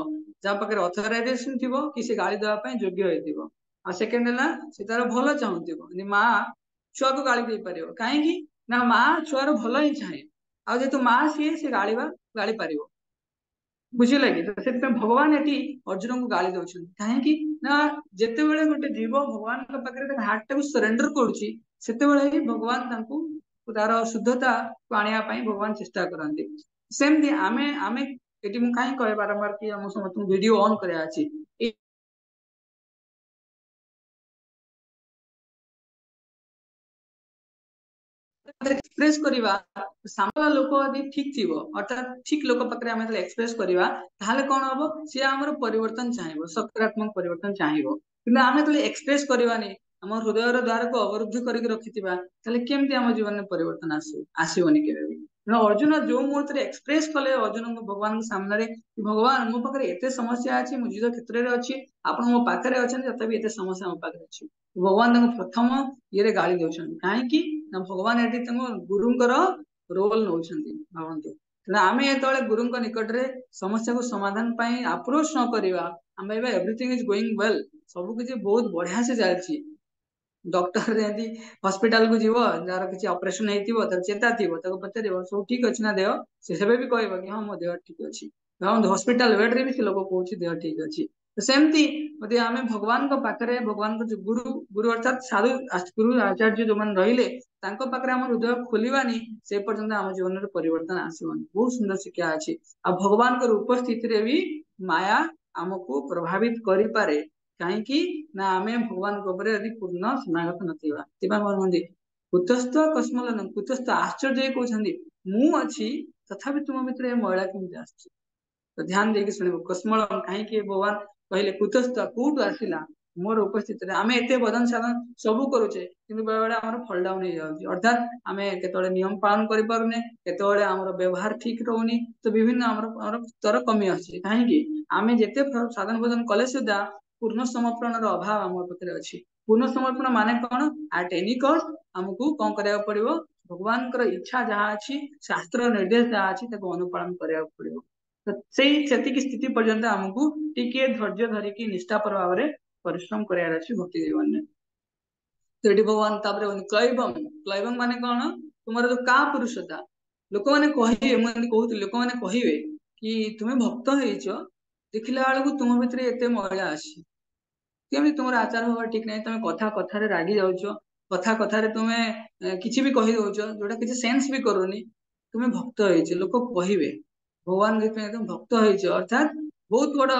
जहाँ पाखे अथराइजेशन थी कि से गाली देवाई योग्य हो सेकेंड है से तार भल चाहूब माँ छुआ को गाली दे पार कहीं ना माँ छुआर भल ही चाहे आतु माँ सी गाड़ी गाड़ी पार बुझे कि तो से भगवान ये अर्जुन को गाली दौरान कहीं ना जिते बड़े गोटे जीव भगवान पाखे हार्ट टाक सरेंडर करुँचे भगवान तार शुद्धता को आने भगवान चेष्टा करते सेमती आमे आमे ये कहीं कहे बारंबार कि आम समस्त वीडियो ऑन करा एक्सप्रेस करवा सामला लोक यदि ठीक थी अर्थात ठीक लोक पाखे एक्सप्रेस करवा कौन हम सी आम परिवर्तन चाहिए सकारात्मक परिवर्तन चाहिए कि आम जो एक्सप्रेस करवानी आम हृदय द्वार को अवरुद्ध करके रखिथिबा केमती आम जीवन में परिवर्तन आसोनी के अर्जुन जो मुहूर्त एक्सप्रेस कले अर्जुन को भगवान के सामने भगवान मो पाखे एत समस्या अच्छी मुझे क्षेत्र में अच्छी आप मो पाखे अच्छा तथापि एत समस्या मो पाखे अच्छी भगवान प्रथम ये गाली दौरान कहीं भगवान ये गुरुंर रोल नौ भावतु आम जो गुरु निकट में समस्या को समाधान अप्रोच न करवा आम एवरीथिंग इज गोइंग वेल सबकि बहुत बढ़िया से चलती डॉक्टर जमी हॉस्पिटल को जीव जार किसी ऑपरेशन हो चेता थी पचार सब ठीक अच्छी ना देह से भी कह कि हाँ मो देह ठीक अच्छी हॉस्पिटल बेड रे भी से लोग कह देह ठीक अच्छी तो सेमती यदि आम भगवान पाखे भगवान जो गुरु गुरु अर्थात साधु गुरु आचार्य जो मैंने रही पाखे आम हृदय खोलवानी से पर्यंत आम जीवन में परिवर्तन आसवानी बहुत सुंदर शिक्षा अच्छी आ भगवान उपस्थिति भी माया आमको प्रभावित करे कहीं ना आम भगवान यदि पूर्ण समागत नथिबा कुतस्थ कस्मलन कुतस्थ आश्चर्य कहते मुझी तथापि तुम भर महिला केमती आस तो ध्यान देकी शुण कस्मल कहीं भगवान कहले कुतस्थ कौटू आसला मोर उपस्थित आम एत भजन साधन सब करुचे कि बेले बेले आम फल डाउन हो जाए अर्थात आम के नियम पालन करें केतले आम व्यवहार ठीक रोनी तो विभिन्न आम स्तर कमी आसे कहीं आम जिते साधन भोजन कले सुधा पूर्ण समर्पण अभाव आम पाखे अच्छी पूर्ण समर्पण माने कौन एट एनी कस्ट आमको कौन करा पड़ो भगवान इच्छा जहाँ अच्छी शास्त्र निर्देश जहाँ अच्छी अनुपालन करा पड़ो तो स्थिति पर्यंत आमको टिके धैर्य धरिकी निष्ठापर भाव में परिश्रम करार अच्छी भक्ति जीवन में तो ये भगवान क्लैबम क्लैबम माने कौन तुम जो का पुरुषता लोक मैंने कहे मुझे लोक मैंने कहे कि तुम्हें भक्त हो देखला बेलू तुम भितर एत महिला आसी केमी तुम आचार व्यवहार ठीक नहीं तुम कथा कथार रागी जाऊच कथा कथार तुम्हें किसी भी कही दौच जोटा किसी सेन्स भी करूनी तुम्हें भक्त हो लोक कहे भगवान तुम भक्त हो अर्थात बहुत बड़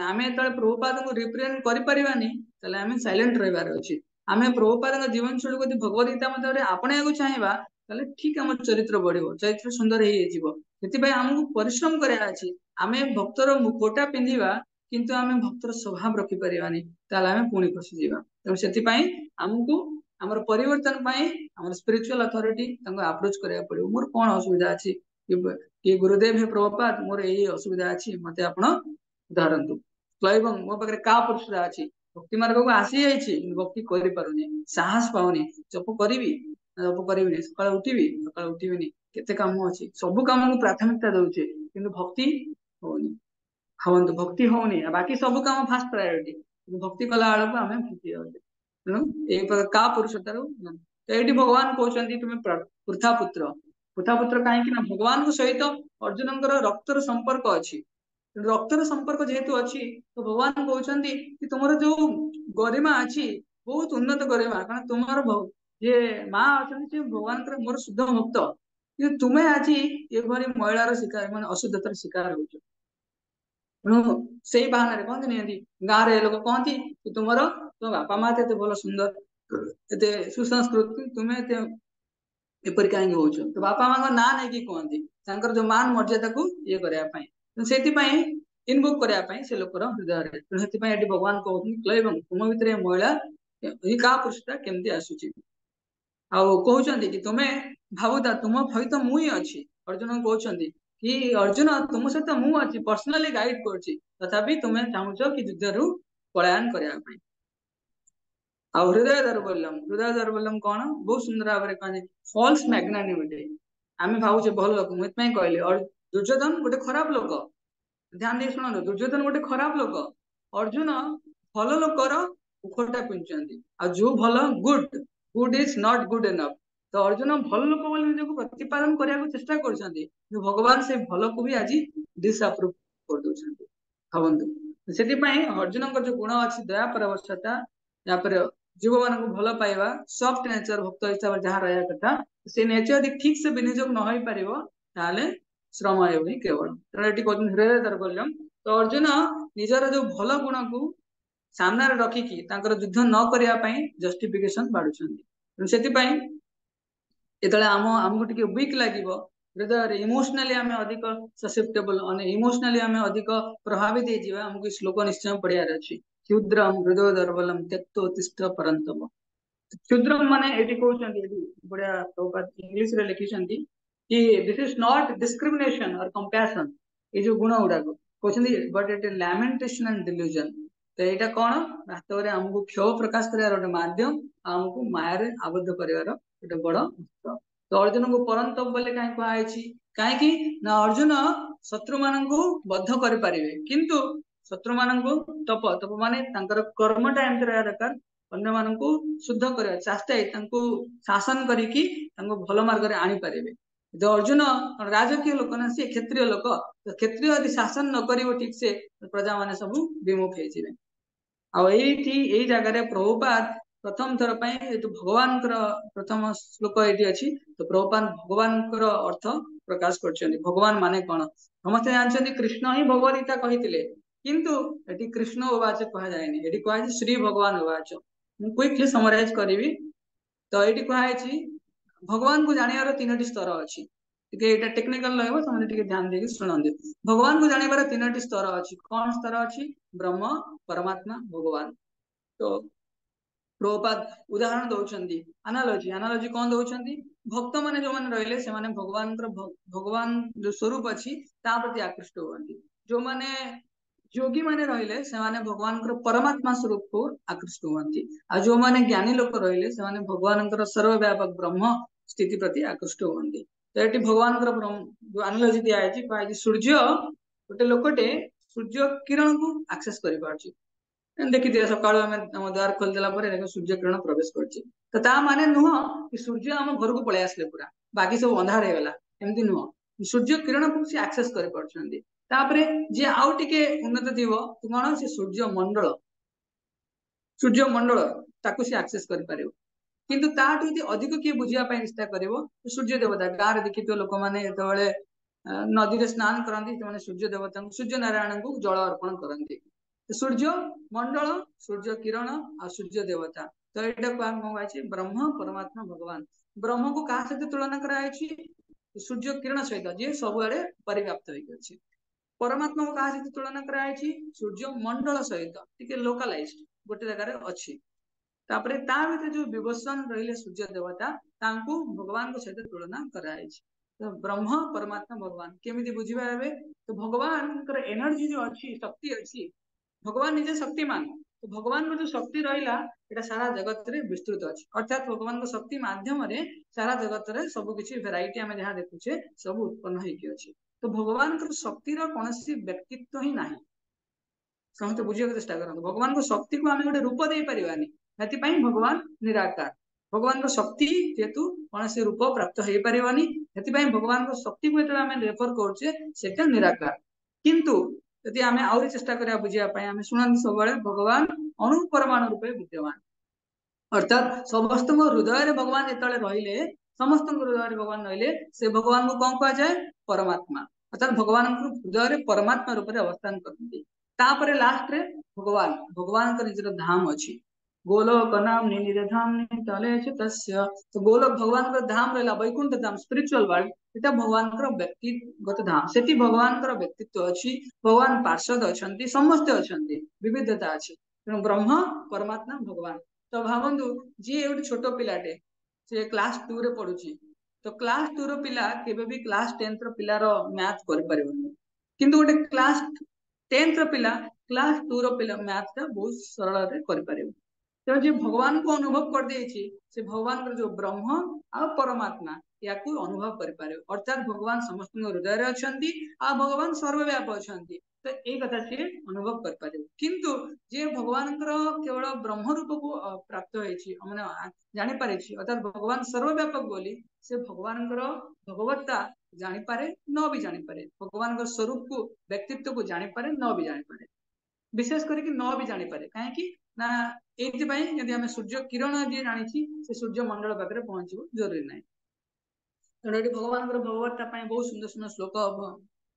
आम जो प्रभुपाद को रिप्रेजेंट करें आम साइलेंट रही अच्छी आम प्रभुपाद जीवन शैली को भगवद गीता मध्य आपणा चाहिए ठीक आम चरित्र बढ़ो चरित्र सुंदर होती आमको परिश्रम कराया आम भक्तर मुखटा पिंधा किंतु आम भक्तर स्वभाव रखिपारानी आम पुणी फसीजा तेणु से आमको आम परिवर्तन स्पिरिचुअल अथॉरिटी अप्रोच करा पड़ो मोर कौन असुविधा अच्छी कि गुरुदेव हे प्रभुपाद मोर यही असुविधा अच्छी मत आप धरतु क्लैबंग मो पाखे का पुरुषता अच्छी भक्ति मार्ग को आसी जाइए भक्ति करें साहस पाऊनी जप करी जप करी सका उठी सका उठिबिनी केते काम अच्छी सब कम को प्राथमिकता दौचे कि भक्ति होनी हाँ भक्ति होनी बाकी सब कम फास्ट प्रायोरिटी भक्ति कला बेलू आम भक्ति जाऊे तेणु ये का पुरुषतार ये भगवान कहते तुम्हें पृथा पुत्र कहीं भगवान सहित अर्जुन रक्तर संपर्क अच्छी रक्तर संपर्क जेहेतु अच्छी तो भगवान कहते कि तुम जो गरिमा अच्छी बहुत उन्नत गरिमा कारण तुम ये माँ अच्छा भगवान मोर शुद्ध भक्त कि तुम्हें आज ये महिलार शिकार मान अशुद्धतार शिकार हो से बाहन कहते गाँव रे लोग कहती कि तुम बापा माँ तो भल सुंदर एत सुसंस्कृत तुम्हें एपरी कहीं हो तो बापा माँ ना नहीं कहती जो मान मर्यादा को ये करने से इनवोक करने से लोकर हृदय से भगवान कहते क्लैबंग तुम भर महिला क्या पुरुषता केमती आसूची कहते कि तुम्हें भावुता तुम सहित मुई अच्छी अर्जुन कहते कि अर्जुन तुम सहित मु अच्छी पर्सनाली गाइड कर तथापि तुम्हें चाहूच कि युद्ध रु पलायन करने हृदय दौर्बल्यम कौन बहुत सुंदर भाव में कहे फॉल्स मैग्नानिमिटी आम भावुचे भल लोक मुझे कहली और दुर्योधन गोटे खराब लोक ध्यान दे शुणु दुर्योधन गोटे खराब लोक अर्जुन भल लोकर मुखटा पिंधुंट जो भल good is not good enough तो अर्जुन भल लोक निजक प्रतिपादन करने को चेष्टा कर भगवान से भल को भी आज डिसअप्रूव कर दौरान भावतु से अर्जुन जो गुण अच्छी दया परवशता जीव मान भल पाइबा सॉफ्ट नेचर भक्त हिसाब से जहाँ रहा कथा से नेचर यदि ठीक से विनियोग न हो पार श्रम ही केवल तेणु ये हृदय दौर्बल्यम तो अर्जुन निजर जो भल गुण को सामने रखिकी युद्ध न करने जस्टिफिकेशन बाढ़ुं से आमको टी वीक लगे हृदय इमोशनली आम अधिक ससेप्टेबल इमोशनली आम अधिक प्रभावित होमको श्लोक निश्चय पढ़ार अच्छी क्षुद्रम हृदय दौर्बल्यम त्यक्तोत्तिष्ठ परंतप क्षुद्रम माने एटी कहउछन्ती बढ़िया प्रभुपाद इंग्लिश रे लिखिछन्ती कि दिस इज नॉट डिस्क्रिमिनेशन और कंपैशन ये जो गुण गुडा कहउछन्ती but it is lamentation and delusion तो एटा कोन वास्तव रे हमको क्षोभ प्रकाश करार गोटे माध्यम हमको माया रे आबद्ध करार गोटे बड़ तो अर्जुन को परंतप बोले काहे कहआइछि काहे कि ना अर्जुन शत्रु माननकु बद्ध करि परिबे किंतु शत्रु माननकु तप तप माने तांकर कर्मटा एमति रहा दरकार अन्य माननकु शुद्ध करबा चाष्टाई तांको शासन करिकि तांको भल मार्ग रे आनी परिबे जो अर्जुन राजकीय लोक ना से क्षत्रिय लोक तो क्षत्रिय यदि शासन न करिवो ठीक से प्रजा माने सब विमुख हे जिवे आ एई जगह रे प्रभुपाद प्रथम थर तो भगवान प्रथम श्लोक ये अच्छी तो प्रभुपाद भगवान अर्थ प्रकाश कर भगवान माने कौन समस्ते जानते कृष्ण ही भगवद गीता कही किंतु एटी कृष्ण उवाच कह जाए ये कह श्री भगवान उवाच मुझे क्विकली समराइज करी तो ये कही भगवान को जानियार तीन स्तर अच्छी टेक्निकल रही ध्यान देके शुणु भगवान को जानिबार तीन स्तर अच्छी कौन स्तर अच्छी ब्रह्म परमात्मा भगवान तो प्रभुपाद उदाहरण दौरान एनालॉजी कौन दौरान भक्त मैंने जो मैंने रहिले से माने भगवान जो स्वरूप अच्छी प्रति आकृष्ट होती जो मैंने योगी मैंने रहिले से माने भगवान परमात्मा स्वरूप को आकृष्ट होती आ जो मैंने ज्ञानी लोक रहिले से माने भगवान सर्वव्यापक ब्रह्म स्थिति प्रति आकृष्ट होती तो ये भगवान जो एनालॉजी दिखाई सूर्य गोटे लोकटे सूर्य किरण को आक्सेस कर देखी दिए सका द्वार खोलदेला सूर्य किरण प्रवेश कर माने नुह कि सूर्य आम घर को पलि आसले पूरा बाकी सब अंधार हो गला एमती नुह सूर्य किरण को सी आक्सेस कर जी आउ टिके उन्नत थी कौन से सूर्य मंडल ताकू सी आक्सेस कर किंतु ताठू यदि अधिक किए बुझापी चेष्टा कर सूर्य देवता गाँव में देखी लोक मैंने नदी रे स्नान करती सूर्य देवता सूर्य नारायण को जल अर्पण करती सूर्य मंडल सूर्य किरण आ सूर्य देवता तो यहाँ कहुए ब्रह्म परमात्मा भगवान ब्रह्म को क्या सहित तुलना कराई सूर्य किरण सहित जी सबुआड़े परिव्याप्त होगी परमात्मा को क्या सहित तुलना कराई सूर्य मंडल सहित टी लोकालाइज गोटे जगार अच्छी तापर ता भीतर जो विभूषण रही सूर्य देवता भगवान को सहित तुलना कराई तो ब्रह्म परमात्मा भगवान केमी बुझा ए तो भगवान एनर्जी जो अच्छी शक्ति अच्छी भगवान निजे शक्तिमान तो भगवान को जो शक्ति रहा ये सारा जगत रे विस्तृत अच्छी अर्थात भगवान को शक्ति माध्यम सारा जगत रे सब किसी भेराइटी आम जहाँ देखुचे सब उत्पन्न होगी अच्छी तो भगवान शक्तिर कौन व्यक्तित्व ही ना समस्त बुझे चेष्टा करते भगवान को शक्ति को आम गोटे रूप दे पारानी भगवान निराकार भगवान को शक्ति जेहेतु कौन रूप प्राप्त हो पारानी भगवान को शक्ति को जो रेफर करुचे निराकार किंतु यदि आम आहरी चेष्टा करा बुझापी आम शुणती सब भगवान अणु परमाणु रूपे विद्यमान अर्थात समस्त हृदय भगवान जो रहिले समस्त हृदय भगवान रहिले से भगवान को कौन कह जाए परमात्मा अर्थात भगवान हृदय परमात्मा रूप से अवस्थान करते तापर लास्ट रे भगवान भगवान का निजर धाम अच्छी गोलोक नाम निधाम तले तस्य तो गोलोक भगवान का धाम रहा वैकुंठ धाम स्पिरिचुअल वर्ल्ड এটা भगवान व्यक्तिगत धाम से भगवान व्यक्तित्व अच्छी भगवान पार्षद अच्छा समस्ते अच्छा विविधता अच्छी तेणु ब्रह्म परमात्मा भगवान तो भावतु जी गोटे छोट पिलाटे से क्लास 2 रे पढ़ुची तो क्लास 2 रो पिला केबे भी क्लास 10th रो पिलार मैथ कर परिबनी किंतु गोटे क्लास 10th रो पिला क्लास 2 रो पिला मैथ का बहुत सरल रे कर परिबो तो जे भगवान को अनुभव कर देछि से भगवान जो ब्रह्म आ परमात्मा या को अनुभव कर पारे अर्थात भगवान समस्त हृदय रे अछंती आ भगवान सर्वव्यापी अछंती तो ये कथा सी अनुभव कर पारे किंतु जे भगवान केवल ब्रह्म रूप को प्राप्त होइछि माने जानि पारे छी अर्थात भगवान सर्वव्यापक बोली से भगवान भगवत्ता जानि पारे न भी जानि पारे भगवान स्वरूप को व्यक्तित्व को जानि पारे न भी जानि पारे विशेष करके न भी जानि पारे कहीं ना यदि आम सूर्य किरण जी जानी से सूर्य मंडल पाखे पहुंच जरूरी ना तेणु ये भगवान भगवत्ता बहुत सुंदर सुंदर श्लोक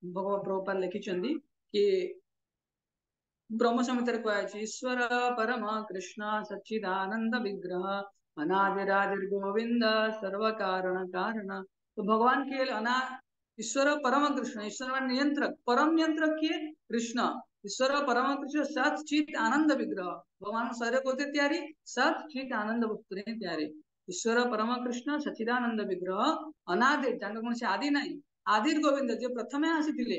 भगवत प्रभुपाद लिखिं कि ब्रह्म संहिता कहुई ईश्वर परम कृष्ण सच्चिदानंद विग्रह अनादिरादिर गोविंद सर्व कारण कारण तो भगवान के अना ईश्वर परम कृष्ण ईश्वर नियंत्रक परम नियंत्रक किए कृष्ण ईश्वर परम कृष्ण सत चित आनंद विग्रह भगवान शरीर को तैयारी सत चित आनंद वस्तु तैयारी ईश्वर परम कृष्ण सच्चिदानंद विग्रह अनादि कौन से आदि नहीं आदिर गोविंद जो प्रथमे आसी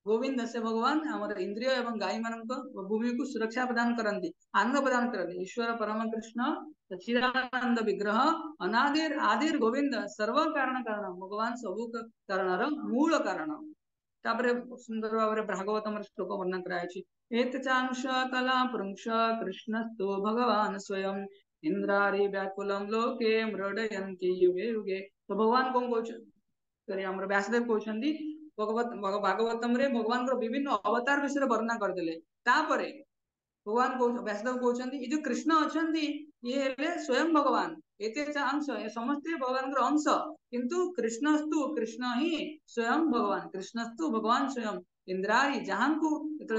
गोविंद से भगवान आमर इंद्रिय एवं गाय मान भूमि को सुरक्षा प्रदान करती आनंद प्रदान करती ईश्वर परम कृष्ण सच्चिदानंद विग्रह अनादिर आदिर गोविंद सर्व कारण कारण भगवान सबु कारण मूल कारण तापरे सुंदर भाव भागवतम श्लोक वर्णन कराई एत चांश कला पुंश कृष्णस्तु भगवान स्वयं इंद्रारी व्याकुलम लोके मृडयन्ति युगे युगे तो भगवान कौन कहते व्यासदेव कहते भागवतम रे भगवान विभिन्न अवतार विषय वर्णना करते भगवान व्यासदेव कहते ये जो कृष्ण अच्छा ये स्वयं भगवान एते अंश समस्ते भगवान अंश किंतु कृष्णस्तु कृष्ण ही स्वयं भगवान कृष्णस्तु भगवान स्वयं इंद्रारी जहाँ को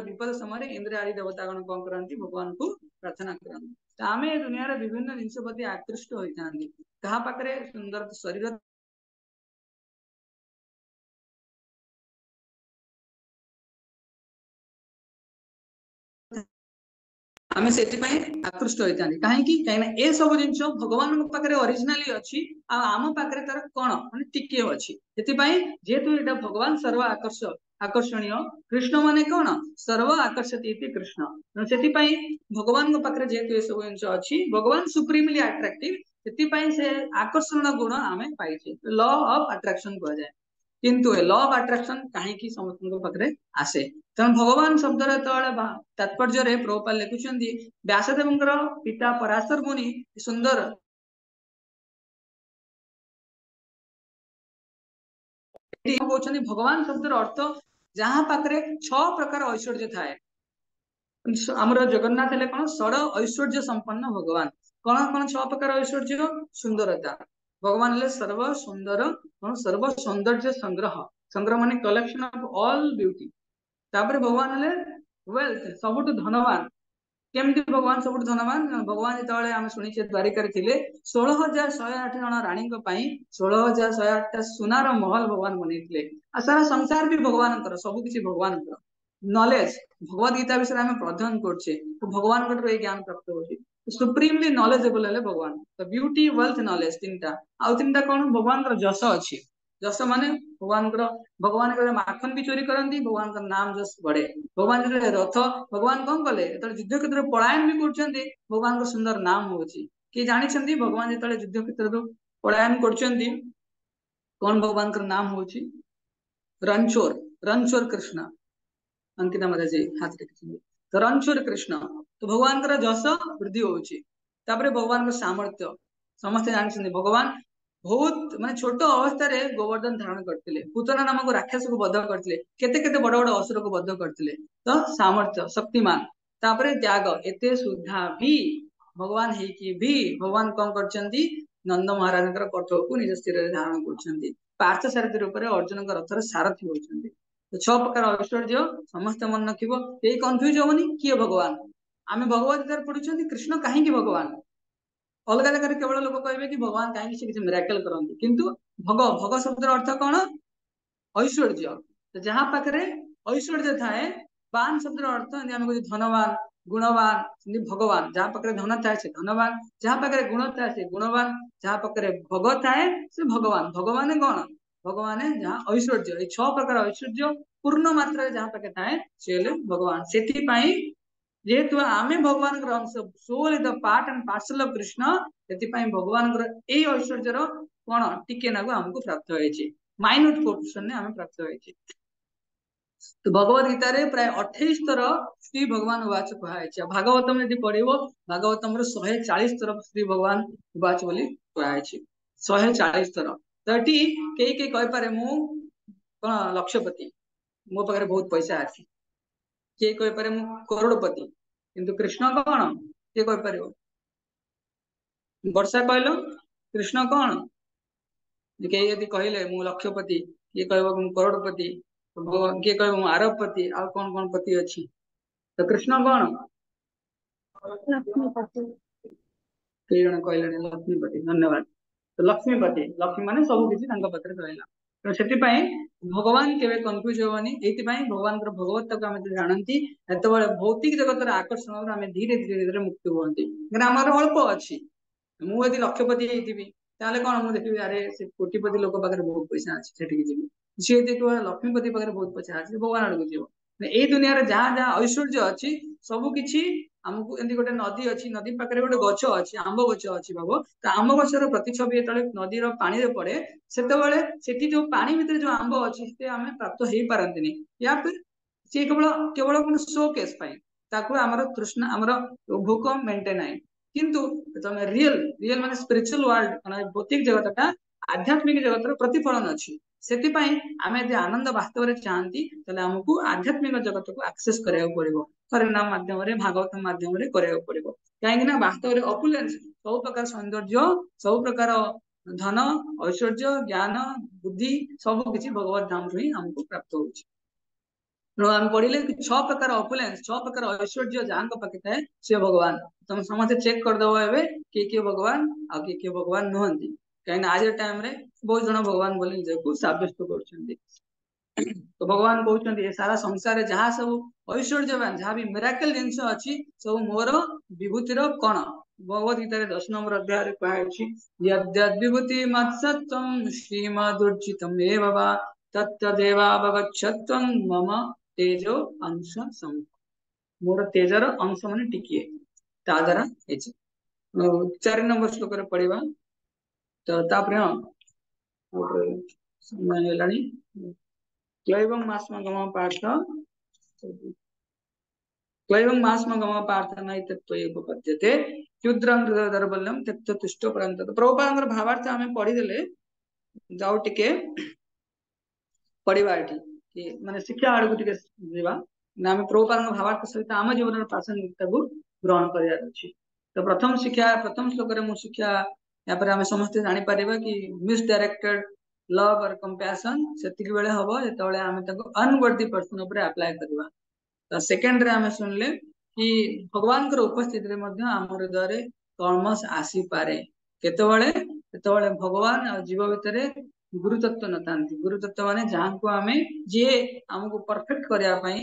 विपद समय इंद्रारी देवतागण कौन करती भगवान को प्रार्थना करती आम दुनिया विभिन्न जिनस प्रति आकृष्ट होता क्या पाखे सुंदर शरीर आम से आकृष्ट होता कहीं ए सब जिन भगवान पाखे ओरिजिनाली अच्छी आम पाखे तार कौन मान टिके अच्छी जेहेतु यहाँ भगवान सर्व आकर्षणीय कृष्ण माने कौन सर्व आकर्षति कृष्ण से भगवान पाखे जेहेतु ये सब जिन अच्छी भगवान सुप्रीमली अट्राक्टिव से आकर्षण गुण आम पाइछे लॉ ऑफ अट्रैक्शन कह जाए किंतु लॉ ऑफ अट्रैक्शन कहीं समस्त पाखे आसे तेणु भगवान शब्द तात्पर्य प्रभुपाद लिखुं व्यासदेव पिता पराशर मुनि सुंदर भगवान शब्द अर्थ जहाँ पाखे 6 प्रकार ऐश्वर्य थाए आमर जगन्नाथ हेले कौन षड ऐश्वर्य संपन्न भगवान कौन कौन 6 प्रकार ऐश्वर्य सुंदरता भगवान हेले सर्व सुंदर कौन सर्व सौंदर्य संग्रह संग्रह माने कलेक्शन ऑफ ऑल ब्यूटी। तापर भगवान हेले वेल्थ सबुठ धनवान। केमती भगवान सबुठ धनवान? भगवान जिते आम शुणीचे द्वारिका थे 16,108 जन राणी 16,108 सुनार महल भगवान बनई। सारा संसार भी भगवान सबकि भगवान नॉलेज भगवद गीता विषय में अध्ययन करछे तो भगवान को ज्ञान प्राप्त होची सुप्रीमली नॉलेजेबल है भगवान। तो ब्यूटी वेल्थ नॉलेज तीनटा आउ तीनटा कौन भगवान जस अच्छी जस माने भगवान के माखन भी चोरी करती भगवान का नाम जस बढ़े। भगवान जो रथ भगवान कौन कले युद्ध क्षेत्र पलायन भी कर भगवान को सुंदर नाम होची किए जानी भगवान जो युद्ध क्षेत्र पलायन कर कौन भगवान का नाम होची रणछोड़ रणछोड़ कृष्ण अंकिता माता जी हाथ टेकिछन्ति तो रणछोड़ कृष्ण तो भगवान का जस वृद्धि होची। तापरे भगवान का सामर्थ्य समस्त जानी भगवान बहुत माने छोट अवस्था गोवर्धन धारण करते पूतना नामक राक्षस को बध करते केते केते बड़ बड़ असुर को बध करते तो सामर्थ्य शक्तिमान तापरे त्याग एते सुधा भी भगवान है भी भगवान कौन करछन्ति नंद महाराज कठ को निज स्थिर धारण कर पार्थ सारथी रूप में अर्जुन का रथर सारथी होती। तो 6 प्रकार ऐश्वर्य समस्त मन रखिबो यही कंफ्यूज होनी किए भगवान आम भगवत गीता पढ़ुं कृष्ण कहीं भगवान अलग जगह केवल लोग कहे कि भगवान कहीं किसी मिराकल करते किंतु भग भग शब्द अर्थ कौन ऐश्वर्य। तो जहाँ पाखे ऐश्वर्य थाए बान शब्द अर्थ आम कह धनवान गुणवान भगवान जहाँ पाखे धन थाए से धनवान जहाँ पाखे गुण थाए से गुणवान जहाँ पाखे भग थाए से भगवान भगवान कौन भगवान जहाँ ऐश्वर्य ये 6 प्रकार ऐश्वर्य पूर्ण मात्रा जहाँ पाखे थाए से भगवान से जेहेतु आमे भगवान अंश soul the part and parcel of Krishna से भगवान ऐश्वर्य कौन टिके नागु आमको प्राप्त होइछि माइन्यूट पोर्शन ने आमे प्राप्त होइछि। तो भगवद गीता रे प्राय 28 थर श्री भगवान उवाच कहा भागवतम यदि पढ़िबो भागवतम 140 थर श्री भगवान उवाच बोली कहा 140 थर। तो ये कई कई कहि पारे मु कोन लक्षपति मो पाखरे बहुत पैसा अछि किए कहि पारे मु करोड़पति किंतु कृष्ण कौन किए कहि पारिबो वर्षा कहलो कृष्ण कौन कई यदि कहले मु लक्षपति किए कहबो मु करोड़पति किए कहबो मु आरबपति आ कौन पति अछि तो कृष्ण कौन लक्ष्मीपति कई जन कहले लक्ष्मीपति धन्यवाद। तो लक्ष्मीपति लक्ष्मी माने सब किसी पाखे रहला तो से भगवान के कन्फ्यूज होनी ये भगवान भगवत्ता को आम जानती जो भौतिक जगत आकर्षण आम धीरे धीरे धीरे मुक्त हमें आम अल्प अच्छी मुझे लक्षपति होती कौन मुझे देखिए अरे से कोटिपति लोक पाखे बहुत पैसा अच्छी जी सी देखिए लक्ष्मीपति पाखे बहुत पैसा अच्छे भगवान आड़ को जीव ये दुनिया जहाँ जहाँ ऐश्वर्य अच्छी सबकि आमको एमती गोटे नदी अच्छी नदी पाखे गोटे गछ अच्छी आंब गछ अच्छी भाव तो आंब गचर प्रतिछवि जो नदीर पानी पड़े से जो पानी भितर जो आंब अच्छी से आम प्राप्त हो पारती या फिर सी केवल केवल शो केस आमर तृष्णा आमर भोक मेन्टेन है किंतु तुम रियल रियल माने स्पिरिचुअल वर्ल्ड माने भौतिक जगतटा आध्यात्मिक जगतर प्रतिफलन अच्छी से आम यदि आनंद वास्तव में चाहती आमको आध्यात्मिक जगत को एक्सेस करा पड़ो हरिनाम माध्यम भागवत माध्यम करा पड़ो कहीं वास्तव में अपुलेंस सब प्रकार सौंदर्य सब प्रकार धन ऐश्वर्य ज्ञान बुद्धि सबकि भगवत धाम ही आमको प्राप्त होची। आम पढ़िले 6 प्रकार अपुलेंस 6 प्रकार ऐश्वर्य जहाँ पाखे थाए से भगवान तुम समस्त चेक करदेव ए किए भगवान आ किए भगवान नुहति कहीं आज टाइम रे बहुत जन भगवान बोली निजक सब्यस्त कर तो भगवान कहते ये सारा संसार जहाँ सब ऐश्वर्यवान जहाँ भी मिराकल जिनस अच्छी सब मोर विभूतिर कण भगवद गीता 10 नंबर अध्याय कहा विभूति मत्सत्वं श्रीमदुर्जितम् एव वा तत्तदेवावगच्छत्वं मम तेजो अंश सम मोर तेजर अंश माने टिकिए ता द्वारा 4 नंबर श्लोक रे पढ़िबा तो तापरे समय हेलानी क्लैवं मास्मगम पार्थ क्लैवं मास्मगम पार्थ नैतत्वैव पद्यते क्षुद्रं दर्बल्यं त्यक्त तुष्टो परंत प्रभुपादर भावार्थ आमे पढ़ी देले जाऊ टिके पढ़िबा एठी माने शिक्षा आड़ को टिके जीवा ना आमे प्रभुपादर भावार्थ सहित आम जीवन प्रासंगिकता को ग्रहण करियार अछि। तो प्रथम शिक्षा प्रथम श्लोक रे मु शिक्षा या पर आमे समस्त जानि परिबा कि मिस डायरेक्टेड लव और कंपैशन सेतिक बेले हबो जेतबेले आमे ताको अनवर्दी पर्सन ऊपर अप्लाई करबा। तो सेकेंड रे आमे सुनले कि भगवान कर उपस्थिति रे मध्य हमर हृदय रे कलमस आसी पारे केतबेले केतबेले भगवान और जीव भितरे गुरु तत्व नथांती। गुरु तत्व माने जहां को आमे जे हमको परफेक्ट करिया पई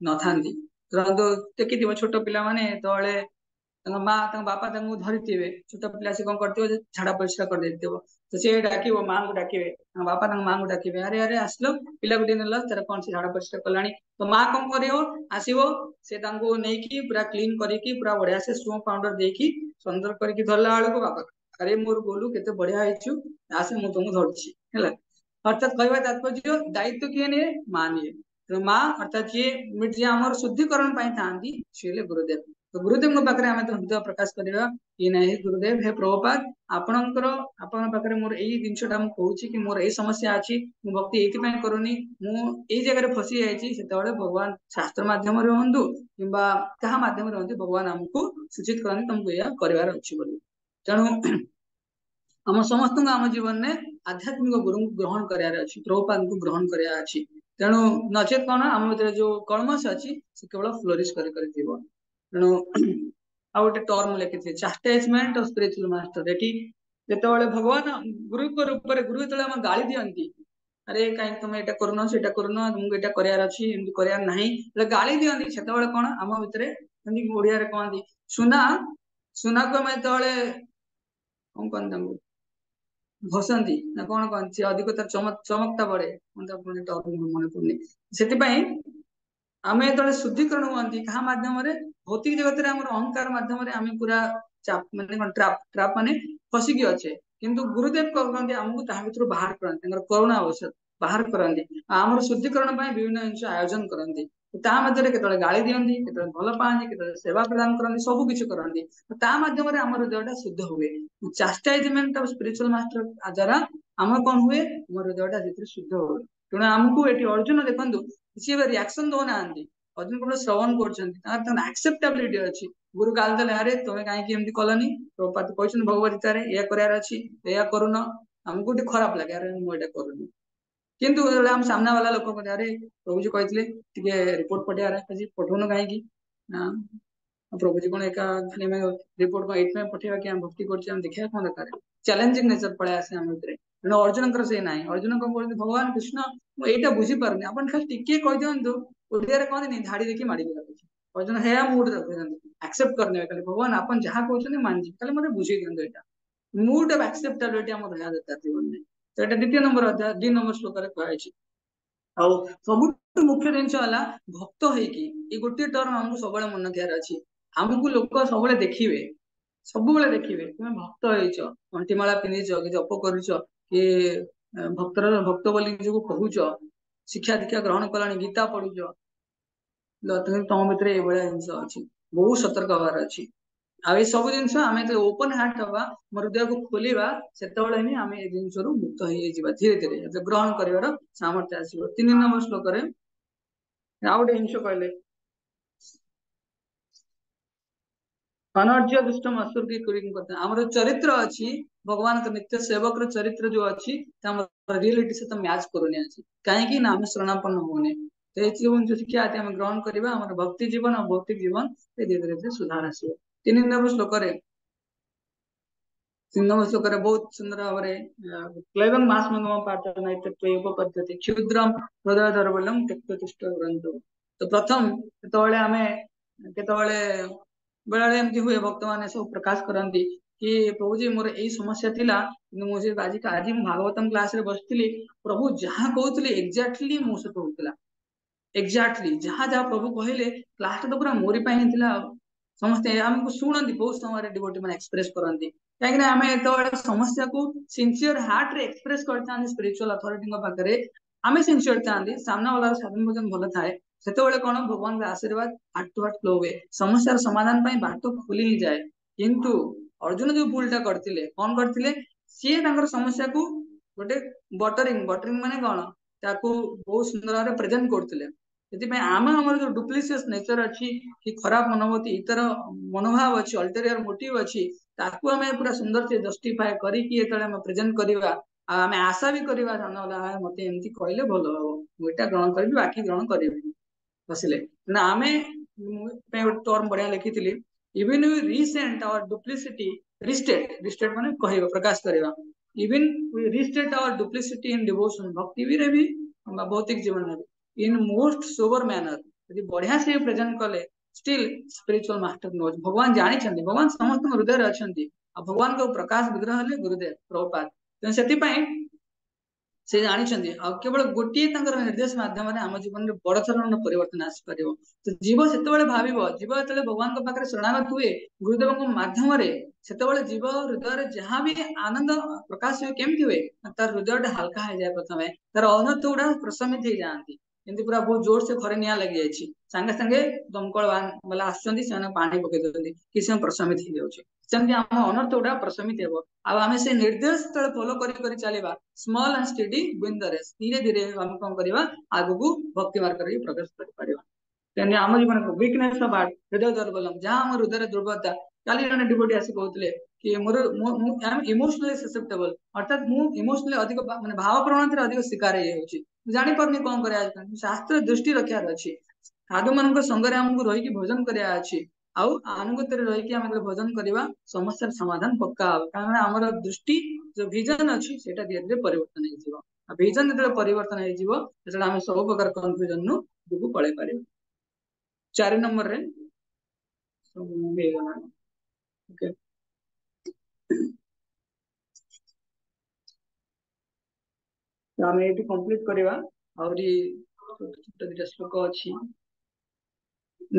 नथांती। तो देखिथिबो छोट पिला माने तळे माँ बापा धरी छोट पिला से कौन करते झाड़ा परिस्रा कर देथिबो तो से डाकिबो माँ को डाकिबे बापा माँ को डाकिबे अरे अरे आसलो पिला गुटे नेला तार कौन से झाड़ा परिस्रा कलानी तो माँ कौन करियो आसीबो से तांको नेकी पूरा क्लीन करिकी पूरा बढ़िया से सोप पाउडर देकी सुंदर करके धरला वाला को बापा अरे मोर गोलू केते बढ़िया आइछु आसे मु तुमको धरछि हैला। अर्थात कहवा तात्पर्य दायित्व किए निए माँ निए। तो माँ अर्थात ये हमर शुद्धिकरण पाई थांती से गुरुदेव। तो गुरुदेव पाखे आम तो हृदय प्रकाश करवा कि नहीं गुरुदेव हे प्रभुपाद आपणकर आपण पाखे मोर यही जिनसा कहूँ कि मोर यही समस्या अच्छी मु भक्ति ये करूनी मुझे जगह फसी जाए भगवान शास्त्र मध्यम हूँ कि मध्यम भगवान आमको सूचित करते तुमको यह करार अच्छी बोली। तेणु आम समस्त आम जीवन में आध्यात्मिक गुरु ग्रहण करार अच्छी प्रभुपाद को ग्रहण करार अच्छी। तेणु नचेत कौन आम भर जो कलमस अच्छी से केवल फ्लोरिश कर तेणु आ गोटे टर्म लिखी चास्टाइजमेंट ऑफ स्पिरिचुअल मास्टर एटी जेतेबेले भगवान गुरु के रूप में गुरु जो गाली दियंती अरे कहीं तुम एटा करूनो सेटा करूनो तुमको एटा करार अच्छी एमती करार नहीं गाली दियंती सेतेबेले कौन आम भितर ओडिया रे कहंती सुना सुना को मैं तळे कौन कहंती घसंती ना कौन कहंती अधिक तर चमकता बढ़े मन पड़नी से आम जो शुद्धिकरण हुआ क्या मध्यम भौतिक जगत में अहंकार मध्यम आम पूरा माने ट्राप माने फसिकी अच्छे किंतु गुरुदेव कहते आमको भर बाहर करते करुणा अवसर बाहर करते आम शुद्धिकरण विभिन्न जिन आयोजन करते के गाड़ी दिखती के भल पाती के सेवा प्रदान करती सबकि करती मध्यम आम हृदय शुद्ध हुए। चास्टाइजमेंट ऑफ स्पिरिचुअल मास्टर द्वारा आम कौन हुए आम हृदय शुद्ध हुए। तेणु आमको ये अर्जुन देखो किसी रिएक्शन दौना अर्जुन को श्रवण करसेप्टेबिलिटी अच्छी गुरु गाल देले अरे तुम्हें कहीं कलनी प्रभुपाद कहते भगवत गीता या करार अच्छी या करून आमको खराब लगे अरे मुझे करूनी किंतु आम सामना वाला लोक कहते अरे प्रभु जी कहते रिपोर्ट पठेबार आज पठाऊन कहीं प्रभु जी कौन एका खाली रिपोर्ट को ये पठेगा कि भक्ति कर देखा कौन दरकार चैलेंजिंग नेचर पड़े आसे आम भर तेणु अर्जुन से ना अर्जुन कौन कहते भगवान कृष्ण मुझे बुझी पारे आप खाली टिके कही दिंतु ओडिया कहते धाड़ी देखी माड़ी अर्जुन है मुड एक्सेप्ट करने खाली भगवान आप जहाँ कहते मानजी खाली मतलब बुझे दिंतु यहाँ मुड ऑफ एक्सेप्टेबिलिटी आम रहा दरकार जीवन में। तो ये द्वितीय नंबर अध्याय 2 नंबर श्लोक कहुई सब मुख्य जिन भक्त होगी गोटे टर्म आमको सब मन ध्यान अच्छी आमको लोक सब देखिए सब देखिए तुम भक्त हो कंठीमाला पिंधिच कि जप कर भक्त बोली जो कहूच शिक्षा दीक्षा ग्रहण कला गीता पढ़ुच तुम भर ये जिन अच्छी बहुत सतर्क हबार अच्छी आ सब जिन ओपन हार्ट हवा हृदय को खोलिबा सेतबेले ही आम ए जिनस मुक्त हो धीरे धीरे ग्रहण कर सामर्थ्य आसो। 3 नंबर श्लोक आ गए जिन कहले अनर्ज्य दुष्टम असुर की आमर चरित्र अच्छी भगवान का नित्य सेवक चरित्र जो अच्छी रियलिटी से तो मैच करूनी अच्छी कहीं आम शरणापन्न होने तो जो शिक्षा आम ग्रहण करवा भक्ति जीवन और भौतिक जीवन धीरे धीरे सुधार आसो। 3 नंबर श्लोक 3 नंबर श्लोक बहुत सुंदर भाव क्लैवं मास्मंगम पार्थना पद्धति क्षुद्रम हृदय दौर्बल्यम त्यक्तुष्ट रंतु। तो प्रथम जो आम केतबेले बेले एमती हुए भक्त मैंने सब प्रकाश करती कि प्रभु जी मोर यही समस्या थिला मुझे आज भागवतम क्लास रे बसती प्रभु जहाँ कहते एक्जाक्टली मो सहित होता एक्जाक्टली जहाँ जहाँ प्रभु कहले क्लास तो पूरा मोरी समस्ते आमको शुणती बहुत समय डिवोटी मैंने एक्सप्रेस करती कहीं आम जो समस्या को सिंसियर हार्ट रे एक्सप्रेस करते स्पिरिचुअल अथॉरिटी पाखे आम सिंसियर था सामना वाला साधन भजन भल थाए से कौन भगवान आशीर्वाद हार्ट टू हार्ट फ्लो हुए समस्या समाधान बाट खोली ही जाए। किंतु अर्जुन जो भूलटा करते कौन करते सी समस्या को गोटे बटरिंग बटरिंग माने कौन ताकू बहुत सुंदर भाव प्रेजेंट करते आम जो डुप्लीसियस नेचर अच्छी कि खराब मनोभूति इतर मनोभाव अच्छी अल्टेरियर मोटिव अच्छी ताकू आम पूरा सुंदर से जस्टिफाए करके प्रेजेंट करवा आम आशा भी करवा मत एमती कहले भल हम मुझा ग्रहण करी बाकी ग्रहण करी बसिले ना आम टर्म बढ़िया लिखी even we resent our duplicity restate restate माने कहबा प्रकाश करवा even we restate our duplicity in devotion भक्ति भी भौतिक जीवन में इन मोस्ट सोबर मैनर यदि बढ़िया से प्रेजेंट कले स्टिल स्पिरिचुअल मास्टर नोज भगवान जानी भगवान समस्त हृदय अच्छा भगवान को प्रकाश विग्रह हेले गुरुदेव प्रभुपाद तेणु से जानी केवल गोटे निर्देश मध्यम आम जीवन में बड़ धरण परिवर्तन आसपार तो जीव से भाव जीव जो भगवान पाखे शरणागत हुए गुरुदेव मध्यम से जीव हृदय जहाँ भी आनंद प्रकाश हुए केमती हुए तार हृदय हल्का हो जाए प्रथम तार अनर्थ गुड़ा प्रशमित हो जाती एमती पूरा बहुत जोर से घरे निआ लगी जाए सांगे सांगे दमकल वाला आसुच्च पानी पकई दौरान कि प्रशमित हो जाए सेमती आम अनर्थ गुड़ा प्रशमित हो आम से निर्देश जो फॉलो कर चलवा small and steady win the race धीरे धीरे आम कौन करवा आग को भक्ति मार्ग प्रवेश कर आम जीवन वीकनेस ऑफ हार्ट हृदय दुर्बलम जहाँ आम हृदय दुर्बलता काली जन डिवोटी आसी कहते कि मोर आई एम इमोशनली ससेप्टेबल अर्थात मु इमोशनली अधिक माने भाव प्रवणता अधिक शिकार हो जानी पारनी कौन कर शास्त्र दृष्टि रखार अच्छी साधु मान संगे आमको रही भोजन कराया अच्छी आउ आनुगत रही आम भोजन करवा समस्या समाधान पक्का हम कारण आम दृष्टि जो विजन अच्छी से धीरे धीरे परिवर्तन हो विजन जो परिवर्तन हो सब प्रकार कन्फ्यूजन नु पड़े पार 4 नंबर रे ओके आम ये कंप्लीट करवा आहरी छोट दुटा श्लोक अच्छी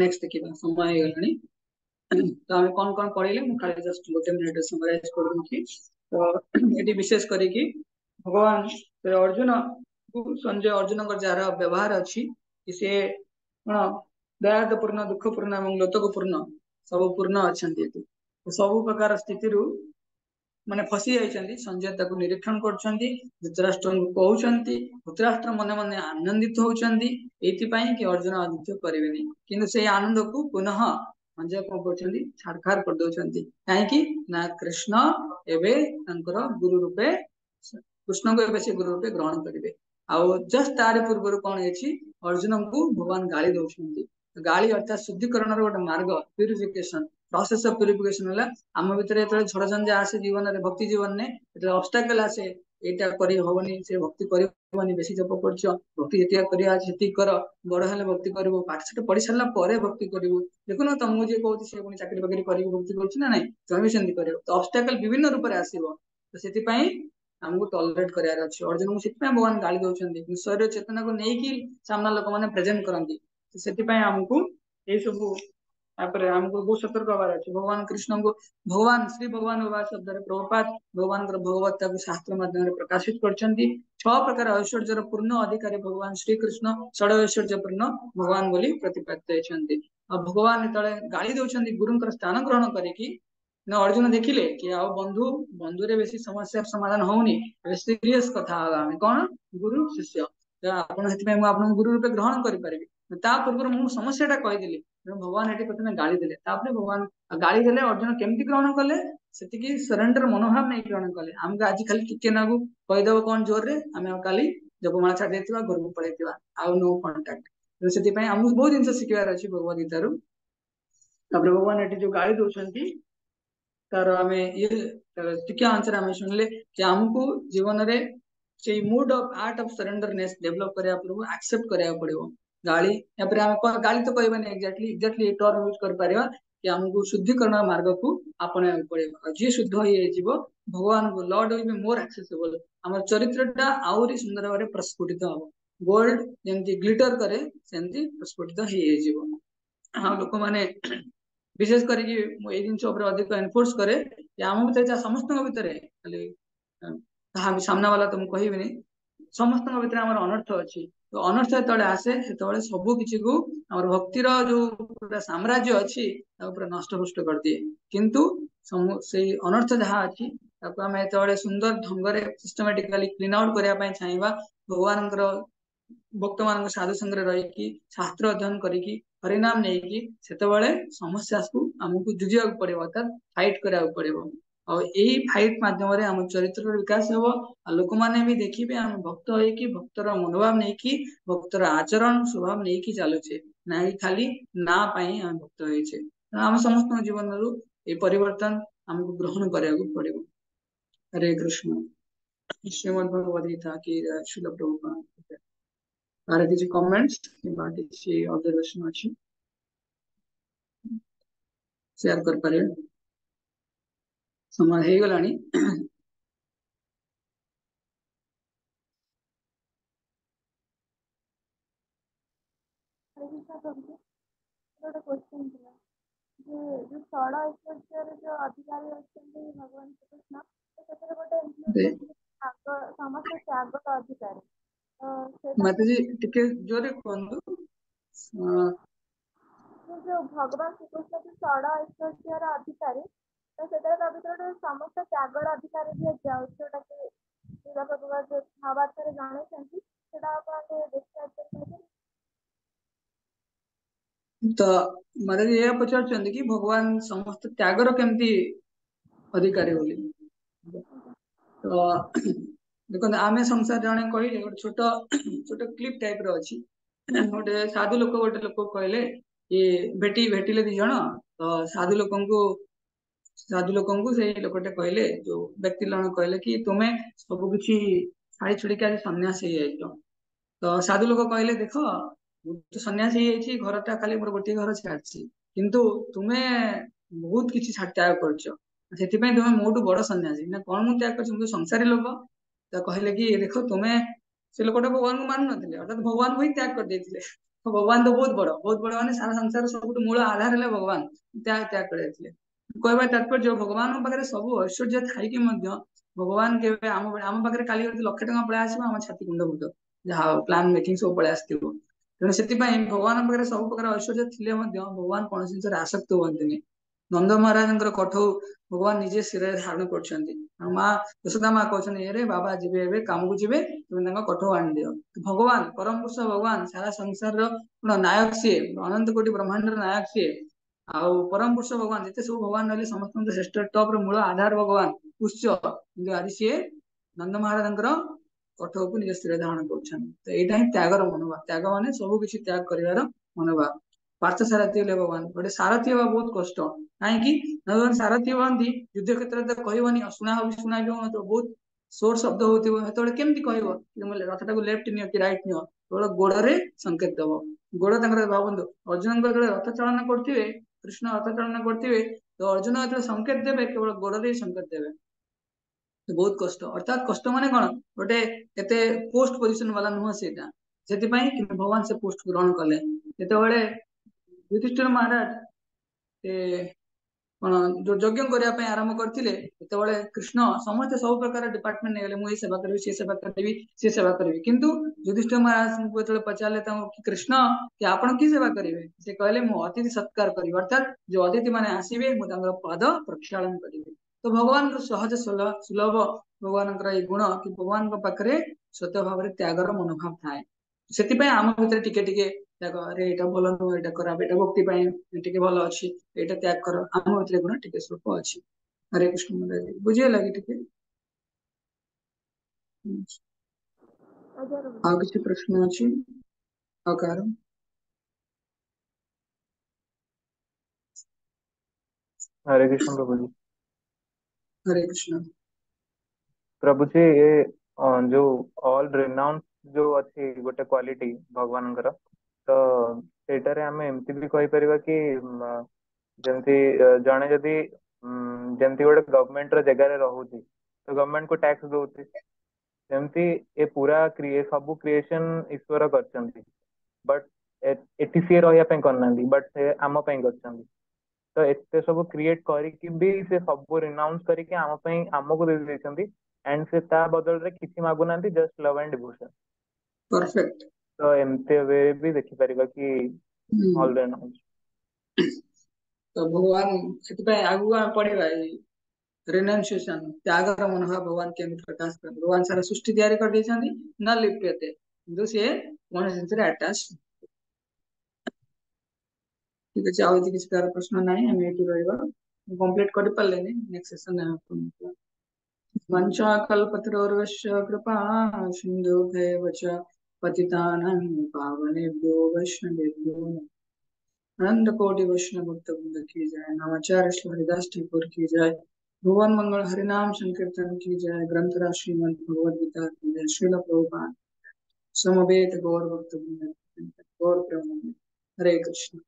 नेक्स्ट देखा समय हो तो आम कौन कौन पढ़े मुझे जस्ट गोटे मिनिट समराइज कर दूसरी तो ये विशेष करके भगवान अर्जुन संजय अर्जुन जार व्यवहार अच्छी सी कौन दयादपूर्ण दुखपूर्ण और लोतकपूर्ण सब पूर्ण अच्छा सब प्रकार स्थिति माने फसी जाइछन्ती संजय ताको निरीक्षण करछन्ती धृतराष्ट्र को कहउछन्ती धृतराष्ट्र मने मने आनंदित होउछन्ती एथिपाई कि अर्जुन आदित्य करेबेनी किंतु से आनंद को पुनः संजय को करछन्ती छाड़खाड़ कर दोछन्ती काहे कि ना कृष्ण एबे तांकर गुरु रूपे कृष्ण को एबे से गुरु रूपे ग्रहण करिवे आउ जस्ट तारे पूर्व कोन हेछि अर्जुन को भगवान गाली दोछन्ती गाली अर्थात शुद्धिकरण गोटे मार्ग प्यूरिफिकेशन प्रोसेस ऑफ प्यूरिफिकेशन है आम भितर जो झड़झंझा आसे जीवन में भक्ति जीवन में ऑब्स्टेकल आसे एटा करी होबनी से भक्ति करबनी बेसी जप करछ भक्ति एतिया करिया सेति कर बड़ हेले भक्ति करबो पाठ साठ पढ़ी सारला परे भक्ति करबो देखुन तुमको जे कहउती से पुनी चाकरी बाकरी करी भक्ति करछ ना नहीं तुम भी सेंती करबो तो ऑब्स्टेकल विभिन्न रूप रे आसीबो तो सेति पई हमको टॉलरेट करियार अछि अर्जुन को सेति पई भगवान गाली दोछन्ती शरीर चेतना को नै कि सामना लोक माने प्रेजेंट करंती तो सेति पई हमको ए सब हमको बहुत सतर्क हबार अच्छे भगवान कृष्ण को भगवान श्री भगवान बाबा शब्द प्रभुपाद भगवान भगवत्ता को शास्त्र माध्यम प्रकाशित करछन्ती 6 प्रकार ऐश्वर्यर पूर्ण अधिकारी भगवान श्री कृष्ण षड ऐश्वर्य पूर्ण भगवान बोली प्रतिपादित होइछन्ती आ भगवान तळे गाली दोछन्ती गुरुंकर स्थान ग्रहण करिकि न अर्जुन देखिले कि आ बंधु बंधु रे बेसी समस्या समाधान होउनी सीरियस कथा हम कोन गुरु शिष्य आपण हेति मैं आपन गुरु रूपे ग्रहण करि परिबि ता पूर्व मु समस्याटा कहि देली भगवान ये प्रथम गाली देले भगवान गाली देले अर्जुन केमती ग्रहण कले से सरेंडर मनोभाव नहीं ग्रहण कले आमको आज खाली टिके नागु कहीदेव कौन जोर रे आम काली जपमाला छाड़ी घर को पलैया आउ नो कंटाक्ट से आमको बहुत जिन शिखार अच्छी भगवद गीतार भगवान ये जो गाली दौरान तार आम ये टिके आंसर आम शुणिले कि आमको जीवन में से mood of art of surrenderness develop करने पड़ो एक्सेप्ट करने पड़ो गाली गाली तो कहबानी एक्जाक्टली टर्म यूज कर पारिबा कि हमको शुद्धिकरण मार्ग को अपने पड़ेगा जी शुद्ध हो भगवान को Lord will be more accessible हमर चरित्रटा आउरी सुंदर भाव प्रस्फुटित हम गोल्ड जमती ग्लिटर करे सेमती प्रस्फुटित हो हाँ लोक माने विशेष करके ये जिन अधिक एनफोर्स करे आम भीतर समस्त भीतर खाली सामना वाला तुम कहबी समस्त भीतर अनर्थ अच्छी तो अनर्थ जो आसे से सबू किसी को भक्तिर जो पूरा साम्राज्य अच्छी पूरा नष्ट भ्रष्ट कर दिए किंतु से अनर्थ जहाँ अच्छी आम जो सुंदर ढंग से सिस्टमेटिकली क्लीन आउट करने चाहिए भगवान भक्त मान साधु संगे रही शास्त्र अध्ययन करी हरिनाम नहीं से समस्या को आमको जुझा पड़ो अर्थात फाइट करा पड़ो और यही फाइट माध्यम आम चरित्र विकास हम लोक मैंने भी देखिए आम भक्त होइकी भक्तर मनोभाव नहीं कि भक्तर आचरण स्वभाव नहीं कि चलुचे ना कि खाली ना पाई आम भक्त होइछे आम समस्त जीवन रु ये परिवर्तन हमको ग्रहण करिया पड़िबो। हरे कृष्ण। श्रीमद् भगवद गीता की श्रील प्रभुपाद तार किसी कमेंट्स किंबा किसी ऑब्जर्वेशन अछि शेयर कर पारे समय हे गलानी। ଗୋଟେ क्वेश्चन ଥିଲା ଯେ ଯୋଉ ଷଡ଼ ଐଶ୍ୱର୍ଯ୍ୟର ଯୋଉ ଅଧିକାରୀ ଅଛନ୍ତି ଭଗବାନ ଶ୍ରୀକୃଷ୍ଣ ତ ସେଥିରେ ଗୋଟେ ଇନକ୍ଲୁଡ दे କରୁଥିଲେ ତ୍ୟାଗ ସମସ୍ତ ତ୍ୟାଗର ଅଧିକାରୀ ତ ସେଇଟା माता जी टिके जोरे कहंतु ଯୋଉ ଭଗବାନ ଶ୍ରୀକୃଷ୍ଣ ଯୋଉ ଷଡ଼ ଐଶ୍ୱର୍ଯ୍ୟର ଅଧିକାରୀ ତ ସେଥିରେ ତା ଭିତରେ ଗୋଟେ ସମସ୍ତ ତ୍ୟାଗର ଅଧିକାରୀ ବି ଯାଉଛି ଯୋଉଟା କି ଯୋଉ ଭାବାର୍ଥରେ ଜଣେଇଛନ୍ତି ସେଟା ଆପଣ ଟିକେ describe କରିପାରିବେ? तो माता जी यह पचार कि भगवान समस्त त्यागर केमती अधिकारी बोली तो देखो आमे संसार जने कहले गोटे छोट छोट क्लिप टाइप रो अछि गोटे साधु लोक गोटे लोक कहले ये भेटिले दी जण तो साधु लोकंकु से लोकटे कहले जो व्यक्ति जन कहले कि तुमे सब किछि छाड़ी छुड़ी के सन्यास हो जाइछो तो साधु लोक कहले देख ମୁଁ ତ ସନ୍याସୀ ହେଇଯାଇଛି ଘରଟା ଖାଲି ମୋର ଗୋଟିଏ ଘର ଛାଡିଛି କିନ୍ତୁ ତୁମେ ବହୁତ କିଛି ତ୍ୟାଗ କରିଛ ସେଥିପାଇଁ ତୁମେ ମୋଠୁ ବଡ ସନ୍ୟାସୀ ନା କଣ ମୁଁ ତ୍ୟାଗ କରିଛି ମୁଁ ତ ସଂସାରୀ ଲୋକ ତ କହିଲେ କି ଦେଖ ତୁମେ ସେ ଲୋକଟା ଭଗବାନଙ୍କୁ ମାନୁ ନଥିଲେ ଅର୍ଥାତ ଭଗବାନଙ୍କୁ ହିଁ ତ୍ୟାଗ କରିଦେଇଥିଲେ ଭଗବାନ ତ ବହୁତ ବଡ ମାନେ ସାରା ସଂସାର ସବୁଠୁ ମୂଳ ଆଧାର ହେଲେ ଭଗବାନ ତ୍ୟାଗ କରିଯାଇଥିଲେ କହିବା ତାତ୍ପର୍ଯ୍ୟ ଭଗବାନଙ୍କ ପାଖରେ ସବୁ ଐଶ୍ୱର୍ଯ୍ୟ ଥାଇକି ମଧ୍ୟ ଭଗବାନ କେବେ ଆମ ପାଖରେ କାଲି ଯଦି ଲକ୍ଷେ ଟଙ୍କା ପଳେଇ ଆସିବ ଆମ ଛାତି କୁଣ୍ଡ ଯାହା ପ୍ଲାନ ମେକିଂ ସବୁ ପଳେଇ ଆସିଥିବ ତେଣୁ ସେଥିପାଇଁ ଭଗବାନଙ୍କ ପାଖରେ ସବୁ ପ୍ରକାର ଐଶ୍ୱର୍ଯ୍ୟ ଥିଲେ ମଧ୍ୟ ଭଗବାନ କୌଣସି ଜିନିଷରେ ଆସକ୍ତ ହୁଅନ୍ତିନି ନନ୍ଦ ମହାରାଜଙ୍କର କଠଉ ଭଗବାନ ନିଜେ ଶିରରେ ଧାରଣ କରୁଛନ୍ତି ଆଉ ମା ଯଶୋଦା ମା କହୁଛନ୍ତି ଏରେ ବାବା ଯିବେ ଏବେ କାମକୁ ଯିବେ ତୁମେ ତାଙ୍କ କଠଉ ଆଣିଦିଅ ଭଗବାନ ପରମ ପୁରୁଷ ଭଗବାନ ସାରା ସଂସାରର ନାୟକ ସିଏ ଅନନ୍ତ କୋଟି ବ୍ରହ୍ମାଣ୍ଡର ନାୟକ ସିଏ ଆଉ ପରମ ପୁରୁଷ ଭଗବାନ ଯେତେ ସବୁ ଭଗବାନ ରହିଲେ ସମସ୍ତଙ୍କ ଶ୍ରେଷ୍ଠ ଟପ୍ ର ମୂଳ ଆଧାର ଭଗବାନ ଉତ୍ସ କିନ୍ତୁ ଆଜି ସିଏ ନନ୍ଦ ମହାରାଜଙ୍କର କଠଉକୁ ନିଜ ସ୍ଥିରରେ ଧାରଣ କରୁଛନ୍ତି ତ ଏଇଟା ହିଁ ତ୍ୟାଗର ମନୋଭାବ ତ୍ୟାଗ ମାନେ ସବୁ କିଛି ତ୍ୟାଗ କରିବାର ମନୋଭାବ ପାର୍ଥ ସାରଥୀ ହେଲେ ଭଗବାନ ଗୋଟେ ସାରଥୀ ହେବା ବହୁତ କଷ୍ଟ କାହିଁକି ଭଗବାନ ସାରଥୀ ହୁଅନ୍ତି ଯୁଦ୍ଧ କ୍ଷେତ୍ରରେ ତ କହିବନି ଅଶୁଣା ହବ ଶୁଣା ବି ହଉନଥିବ ବହୁତ ସୋର ଶବ୍ଦ ହଉଥିବ ସେତେବେଳେ କେମିତି କହିବ ରଥଟାକୁ ଲେଫ୍ଟ ନିଅ କି ରାଇଟ୍ ନିଅ କେବଳ ଗୋଡରେ ସଂକେତ ଦବ ଗୋଡ ତାଙ୍କର ଭାବନ୍ତୁ ଅର୍ଜୁନଙ୍କ ଯେତେବେଳେ ରଥ ଚାଳନା କରୁଥିବେ କୃଷ୍ଣ ରଥ ଚାଳନା କରୁଥିବେ ତ ଅର୍ଜୁନ ଯେତେବେଳେ ସଂକେତ ଦେବେ କେବଳ ଗୋଡରେ ହିଁ ସଂକେତ ଦେବେ ବହୁତ କଷ୍ଟ ଅର୍ଥାତ କଷ୍ଟ ମାନେ କଣ ଗୋଟେ ଏତେ ପୋଷ୍ଟ ପୋଜିସନ ବାଲା ନୁହଁ ସେଇଟା ସେଥିପାଇଁ ଭଗବାନ ସେ ପୋଷ୍ଟ ଗ୍ରହଣ କଲେ ଯେତେବେଳେ ଯୁଧିଷ୍ଠିର ମହାରାଜ ସେ କଣ ଯୋଉ ଯଜ୍ଞ କରିବା ପାଇଁ ଆରମ୍ଭ କରିଥିଲେ ସେତେବେଳେ କୃଷ୍ଣ ସମସ୍ତେ ସବୁ ପ୍ରକାର ଡିପାର୍ଟମେଣ୍ଟ ନେଇଗଲେ ମୁଁ ଏଇ ସେବା କରିବି ସେ ସେବା କରିବି ସେ ସେବା କରିବି କିନ୍ତୁ ଯୁଧିଷ୍ଠିର ମହାରାଜଙ୍କୁ ଯେତେବେଳେ ପଚାରିଲେ ତାଙ୍କୁ କୃଷ୍ଣ କି ଆପଣ କି ସେବା କରିବେ ସେ କହିଲେ ମୁଁ ଅତିଥି ସତ୍କାର କରିବି ଅର୍ଥାତ ଯୋଉ ଅତିଥି ମାନେ ଆସିବେ ମୁଁ ତାଙ୍କର ପାଦ ପ୍ରକ୍ଷାଳନ କରିବି ତ ଭଗବାନଙ୍କ ସହଜ ସୁଲଭ ଭଗବାନଙ୍କର ଏଇ ଗୁଣ କି ଭଗବାନଙ୍କ ପାଖରେ ସତ୍ୟ ଭାବରେ ତ୍ୟାଗର ମନୋଭାବ ଥାଏ ସେଥିପାଇଁ ଆମ ଭିତରେ ଟିକେ ଟିକେ ତ୍ୟାଗ ଆରେ ଏଇଟା ଭଲ ନୁହଁ ଏଇଟା ଖରାପ ଏଇଟା ଭକ୍ତି ପାଇଁ ଟିକେ ଭଲ ଅଛି ଏଇଟା ତ୍ୟାଗ କର ଆମ ଭିତରେ ଗୁଣ ଟିକେ ସ୍ୱଳ୍ପ ଅଛି। ହରେ କୃଷ୍ଣ ବୁଝିହେଲା କି ଟିକେ ଆଉ କିଛି ପ୍ରଶ୍ନ ଅଛି ଆଉ କାହାର हरे कृष्ण प्रभु जी। हरे कृष्ण प्रभु जी ये जो ऑल रिनाउंस जो अच्छी गोटे क्वालिटी भगवानଙ୍କର ତ ସେଇଟାରେ ଆମେ ଏମିତି ବି କହିପାରିବା କି ଯେମିତି ଜଣେ ଯଦି ଯେମିତି ଗୋଟେ ଗଭର୍ଣ୍ଣମେଣ୍ଟ ର ଜାଗାରେ ରହୁଛି ତ ଗଭର୍ଣ୍ଣମେଣ୍ଟ କୁ ଟ୍ୟାକ୍ସ ଦଉଛି ସେମିତି ଏ ପୁରା ସବୁ କ୍ରିଏସନ ଈଶ୍ୱର କରିଛନ୍ତି ବଟ୍ ଏଠି ସିଏ ରହିବା ପାଇଁ କରିନାହାନ୍ତି ବଟ୍ ସେ ଆମ ପାଇଁ କରିଛନ୍ତି ତ ଏତେ ସବୁ କ୍ରିଏଟ କରିକି ବି ସେ ସବୁ ରିନାଉନ୍ସ କରିକି ଆମ ପାଇଁ ଆମକୁ ଦେଇ ଦେଇଛନ୍ତି एंड से ତା ବଦଳରେ କିଛି ମାଗୁନାହାନ୍ତି ଜଷ୍ଟ ଲଭ୍ ଆଣ୍ଡ ଡିଭୋସନ परफेक्ट ତ ଏମିତି वे ବି ଦେଖିପାରିବା କି ଅଲ୍ ରେନାଉନ୍ସ तो भगवान ସେଥିପାଇଁ ଆଗକୁ ଆମେ ପଢିବା ଏଇ रिनंसिएशन त्यागर मनोभाव भगवान केମିତି प्रकाश करते भगवान सारा सृष्टि तैयारी कर ଦେଇଛନ୍ତି न लिप्यते କିନ୍ତୁ ସେ କୌଣସି ଜିନିଷରେ ଆଟାଚ ठीक ଅଛି ଆଉ କିଛି କାହାର ପ୍ରଶ୍ନ ନାହିଁ ଆମେ ଏଠି ରହିବା कंप्लीट कर पालेनी नेक्स्ट सेशन में वंशाकल्पतरुर्वश्य कृपा सिन्धुभ्येव च पतितानां पावनेभ्यो वैष्णवेभ्यो अनंत कोटि वैष्णव भक्त वृंद की जय। नवाचार्य श्री हरिदास ठाकुर की जय। भुवन मंगल हरिनाम संकीर्तन की जय। ग्रंथराज श्रीमद् भगवद गीता की जय। श्रील प्रभुपाद समवेत गौर भक्त वृंद गौर प्रेम हरे कृष्ण।